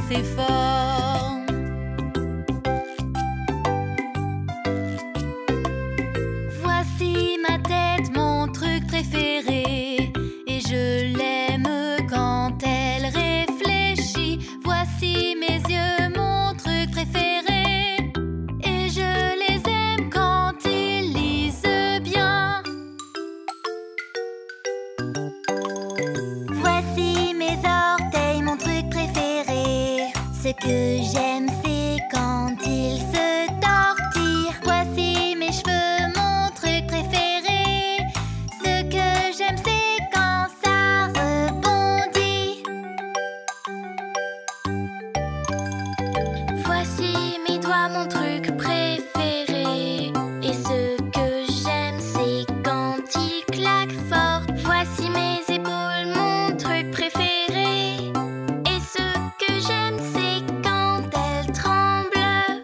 ses formes. Voici ma tête, mon truc préféré, et je l'aime quand elle réfléchit. Voici mes yeux, mon truc préféré, et je les aime quand ils lisent bien. Voici mes orteils, mon truc préféré. Ce que j'aime, c'est quand ils se tortillent. Voici mes cheveux, mon truc préféré. Ce que j'aime, c'est quand ça rebondit. Voici mes doigts, mon truc préféré. Et ce que j'aime, c'est quand ils claquent fort. Voici mes épaules, mon truc préféré. Et ce que j'aime, c'est quand elles tremblent.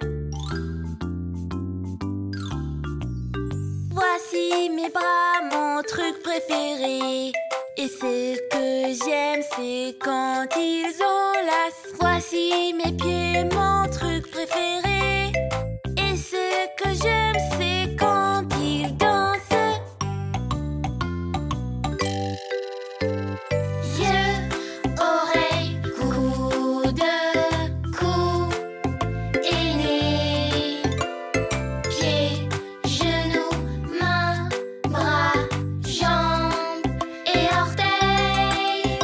Voici mes bras, mon truc préféré. Et ce que j'aime, c'est quand ils enlacent. Voici mes pieds, mon truc préféré. Et ce que j'aime, c'est quand ils dansent. Yeux, oreilles, coude, cou et nez. Pieds, genoux, mains, bras, jambes et orteils.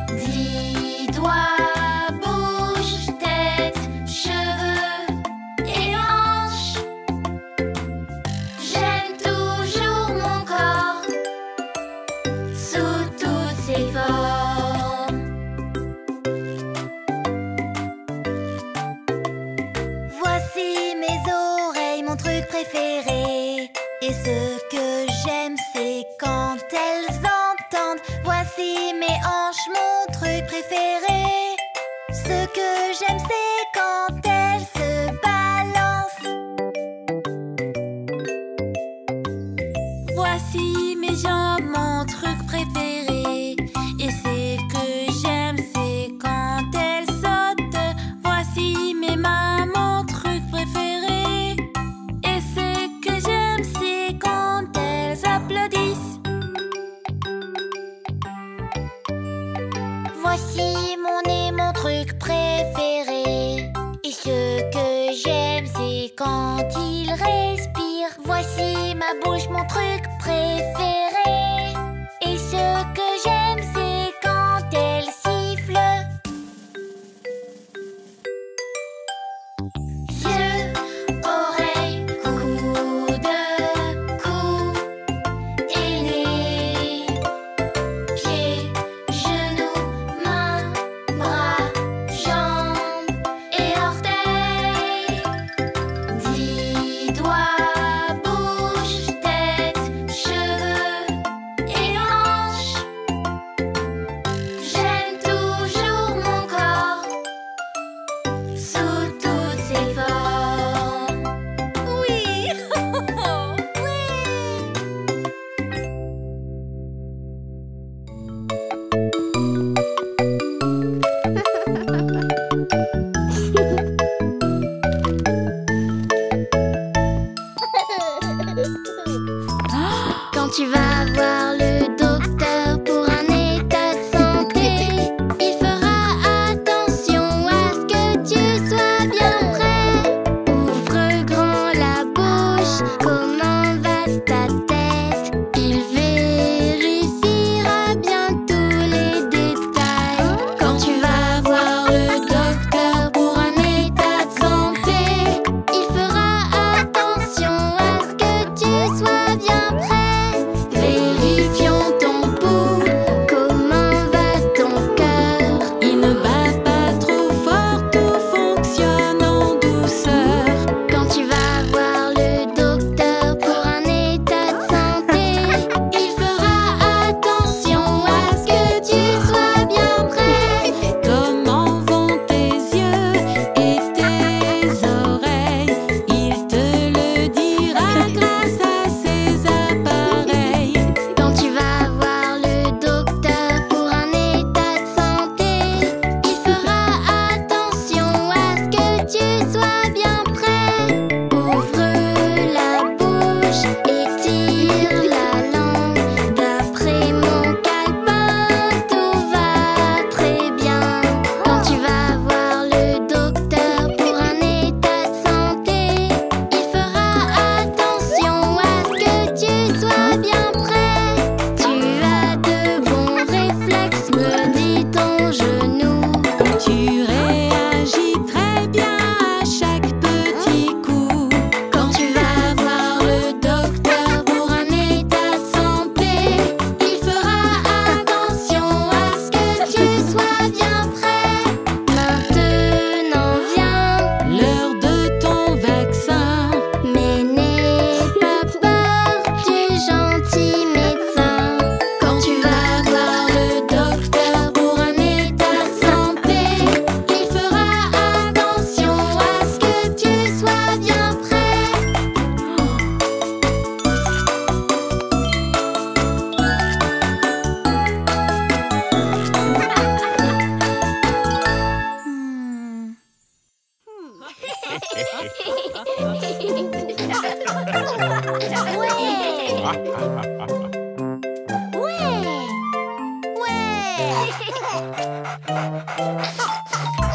10 doigts, bouche, tête, cheveux et hanches. J'aime toujours mon corps sous toutes ses formes. Voici mes oreilles, mon truc préféré. Et ce que j'aime, c'est quand elles entendent. Voici mes hanches, mon truc préféré. Ce que j'aime, c'est quand elles se balancent. Voici mes jambes, mon truc préféré. Et ce que j'aime, c'est quand elles sautent. Voici mes mains, mon truc préféré. Et ce que j'aime, c'est quand elles applaudissent. Voici mon nez, mon truc préféré. Et ce que j'aime, c'est quand il respire. Voici ma bouche, mon truc préféré. Et ce que j'aime, c'est quand elle siffle. Yeux, oreilles, coude, cou et nez. Pieds, genoux, mains, bras, jambes et orteils. 10 doigts, bouche, tête, cheveux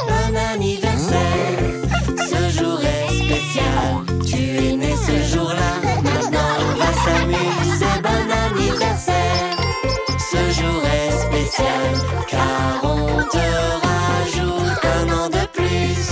Bon anniversaire, ce jour est spécial. Tu es né ce jour-là, maintenant on va s'amuser. Bon anniversaire, ce jour est spécial, car on te rajoute un an de plus.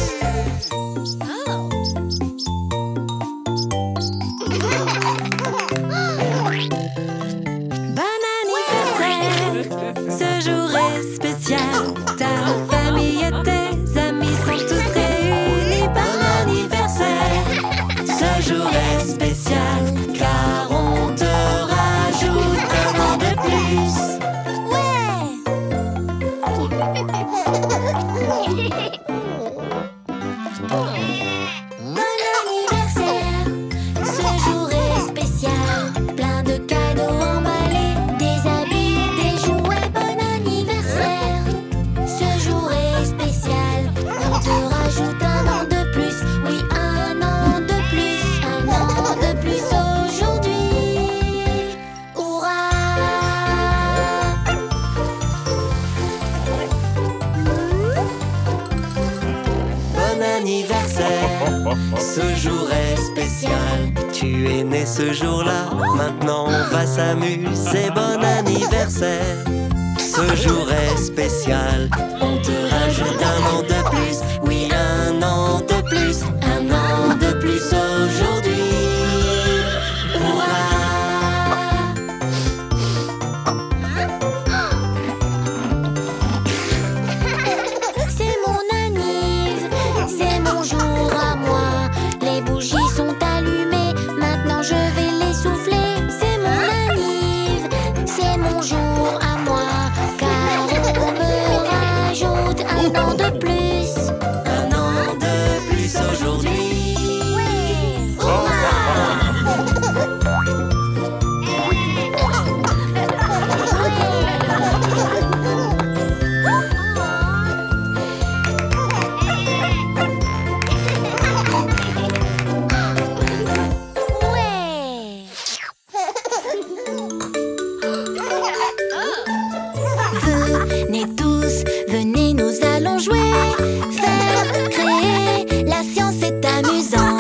Bon anniversaire, ce jour est spécial. Ta famille et tes amis sont tous réunis. Bon anniversaire, ce jour est spécial, car on te rajoute un an de plus. Bon anniversaire, ce jour est spécial. Plein de cadeaux emballés, des habits, des jouets. Bon anniversaire, ce jour est spécial. On te rajoute un an de plus, oui un an de plus, un an de plus aujourd'hui. Hurrah! Bon anniversaire, ce jour est spécial. Tu es né ce jour-là, maintenant on va s'amuser. Bon anniversaire, ce jour est spécial. On te rajoute un an de plus, oui un an de plus, un an de plus aujourd'hui. Hurrah! C'est mon anniv, c'est mon jour à moi. Les bougies sont allumées, maintenant je vais les souffler. C'est mon anniv, c'est mon jour à moi. Car on me rajoute un an de plus. Un an de plus aujourd'hui. Venez tous, venez, nous allons jouer. Faire, créer, la science est amusant.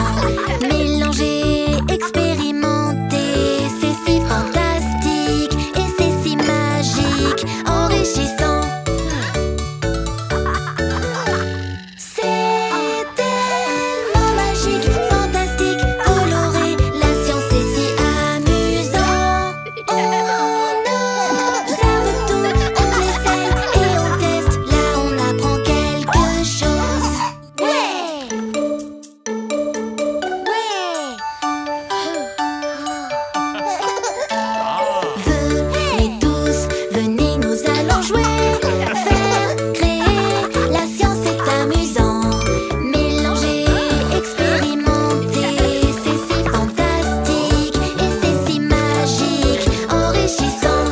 Mélanger, expérimenter, c'est si fantastique et c'est si magique, enrichissant. C'est tellement magique, fantastique, coloré, la science est si amusant. On observe tout, on essaye et on teste, là on apprend quelque chose. Venez tous, venez, nous allons jouer. Faire, créer, la science est amusant. Mélanger, expérimenter, c'est si fantastique et c'est si magique, enrichissant.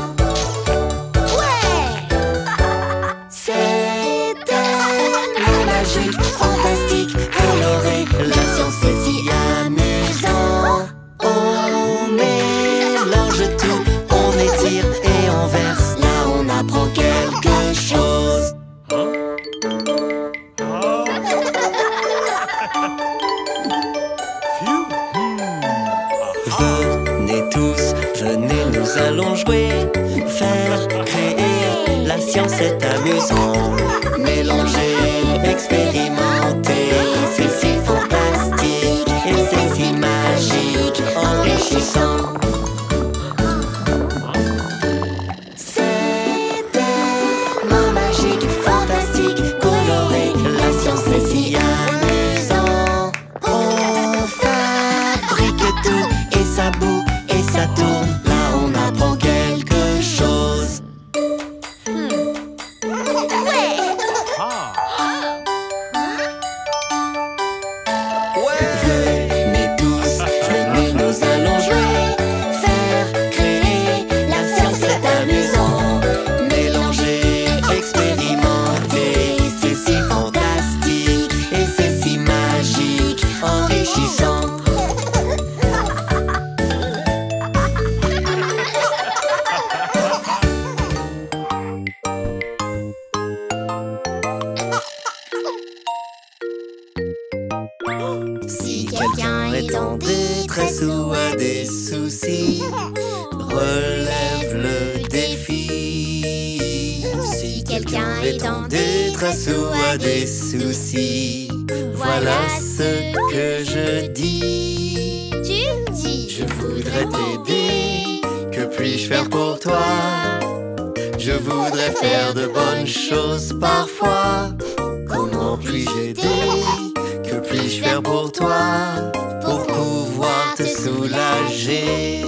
C'est Tellement magique, fantastique, coloré, la science est si amusant. On mélange tout, on étire et on verse, là on apprend quelque chose. Venez tous, venez, nous allons jouer. Faire, créer, la science est amusant. Mélanger, expérimenter, c'est si fantastique et c'est si magique, enrichissant. C'est tellement magique, fantastique, coloré, la science est si amusant. On fabrique tout et ça boue et ça tourne, là on apprend quelque chose. quelqu'un est en détresse ou a des soucis, voilà ce que je dis. Tu dis. Je voudrais t'aider, que puis-je faire pour toi? Je voudrais faire de bonnes choses parfois. Comment puis-je aider? Que puis-je faire pour toi? Pour pouvoir te soulager.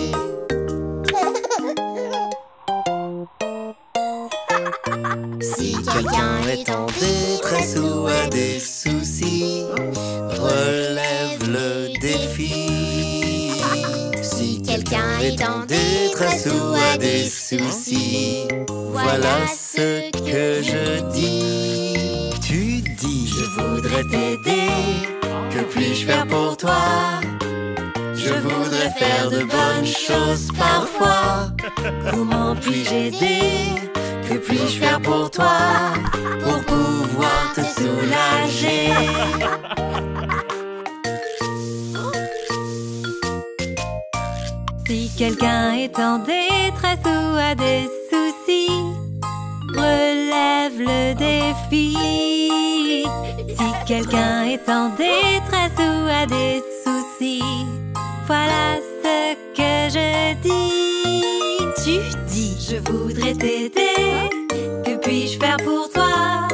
Si quelqu'un est en détresse ou a des soucis, relève le défi. Si quelqu'un est en détresse ou a des soucis, voilà ce que je dis. Tu dis. Je voudrais t'aider, que puis-je faire pour toi? Je voudrais faire de bonnes choses parfois. Comment puis-je aider? Que puis-je faire pour toi? Pour pouvoir te soulager. Si quelqu'un est en détresse ou a des soucis, relève le défi. Si quelqu'un est en détresse ou a des soucis, voilà ce que je dis. Tu dis. Je voudrais t'aider, que puis-je faire pour toi?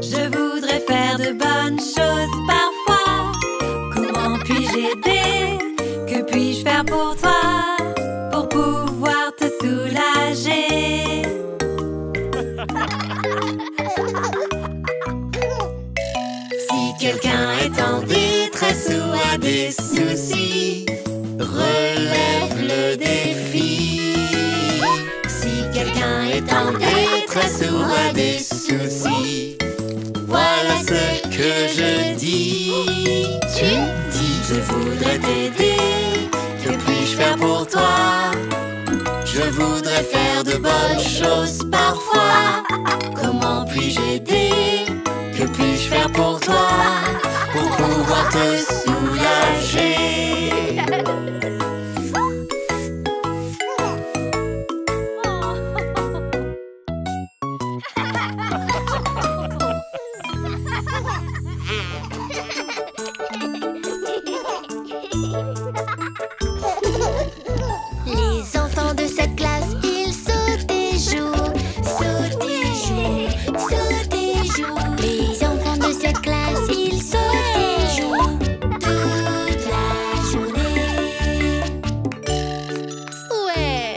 Je voudrais faire de bonnes choses parfois. Comment puis-je aider? Que puis-je faire pour toi? Pour pouvoir te soulager. Si quelqu'un est en détresse ou a des soucis, relève le défi. Si quelqu'un est en détresse ou a des soucis, voilà ce que je dis. Tu dis. Je voudrais t'aider, que puis-je faire pour toi? Je voudrais faire de bonnes choses parfois. Comment puis-je aider? Que puis-je faire pour toi? Pour pouvoir te soulager. Les enfants de cette classe, ils sautent et jouent, sautent et jouent, sautent et jouent. Les enfants de cette classe, ils sautent et jouent toute la journée. Ouais.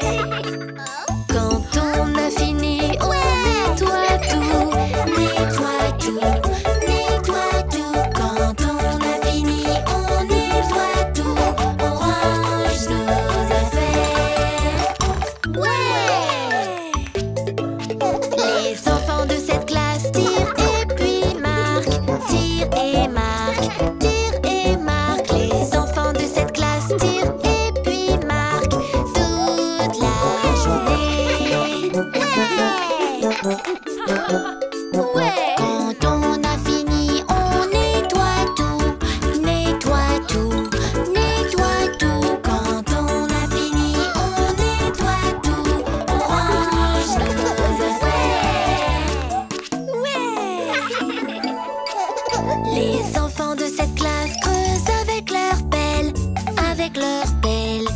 Quand on a fini, on nettoie tout, nettoie tout, nettoie tout. Quand on a fini, on nettoie tout, on range nos affaires. Ouais. Les enfants de cette classe tirent et puis marquent, tirent et marquent, tirent et marquent. Les enfants de cette classe tirent et puis marquent toute la journée. Ouais. Quand on a fini, on nettoie tout, nettoie tout, nettoie tout. Quand on a fini, on nettoie tout, on range nos affaires. Ouais. Les enfants de cette classe creusent avec leur pelle, avec leur pelle,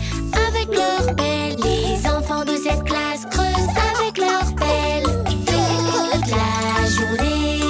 avec leur pelle. Les enfants de cette classe creusent avec leur pelle toute la journée.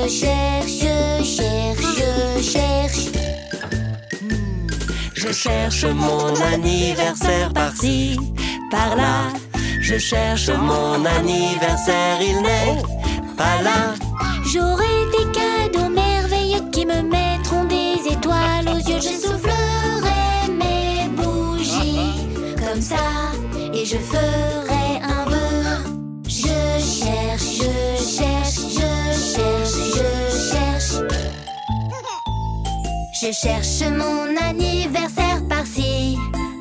Je cherche, je cherche, je cherche. Je cherche mon anniversaire par-ci, par-là. Je cherche mon anniversaire, il n'est pas là. J'aurai des cadeaux merveilleux qui me mettront des étoiles aux yeux. Je soufflerai mes bougies comme ça et je ferai un vœu. Je cherche, je cherche, je cherche, je cherche. Je cherche mon anniversaire par-ci,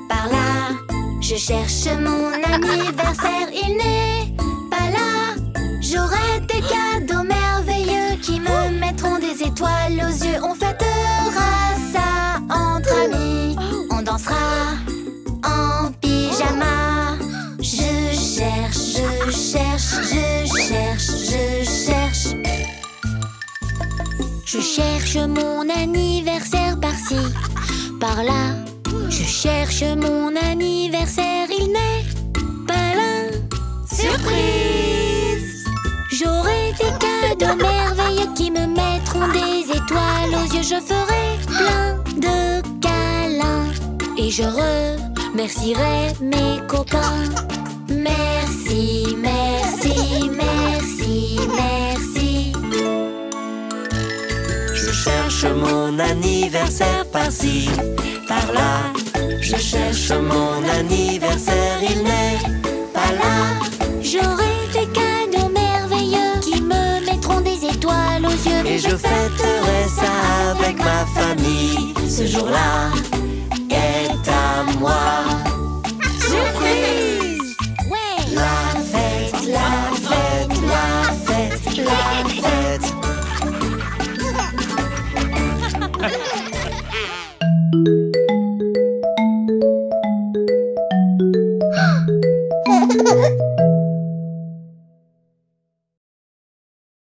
par-là. Je cherche mon anniversaire, il n'est pas là. J'aurai des cadeaux merveilleux qui me mettront des étoiles aux yeux. On fêtera ça entre amis, on dansera en pyjama. Je cherche, je cherche, je cherche, je cherche. Je cherche mon anniversaire par-ci, par-là. Je cherche mon anniversaire, il n'est pas là. Surprise! J'aurai des cadeaux merveilleux qui me mettront des étoiles aux yeux. Je ferai plein de câlins et je remercierai mes copains. Merci, merci, merci, merci. Je cherche mon anniversaire par-ci, par-là. Je cherche mon anniversaire, il n'est pas là. J'aurai des cadeaux merveilleux qui me mettront des étoiles aux yeux. Et je fêterai ça avec ma famille. Ce jour-là est à moi. Surprise! Ouais! La fête, la fête, la fête, la fête.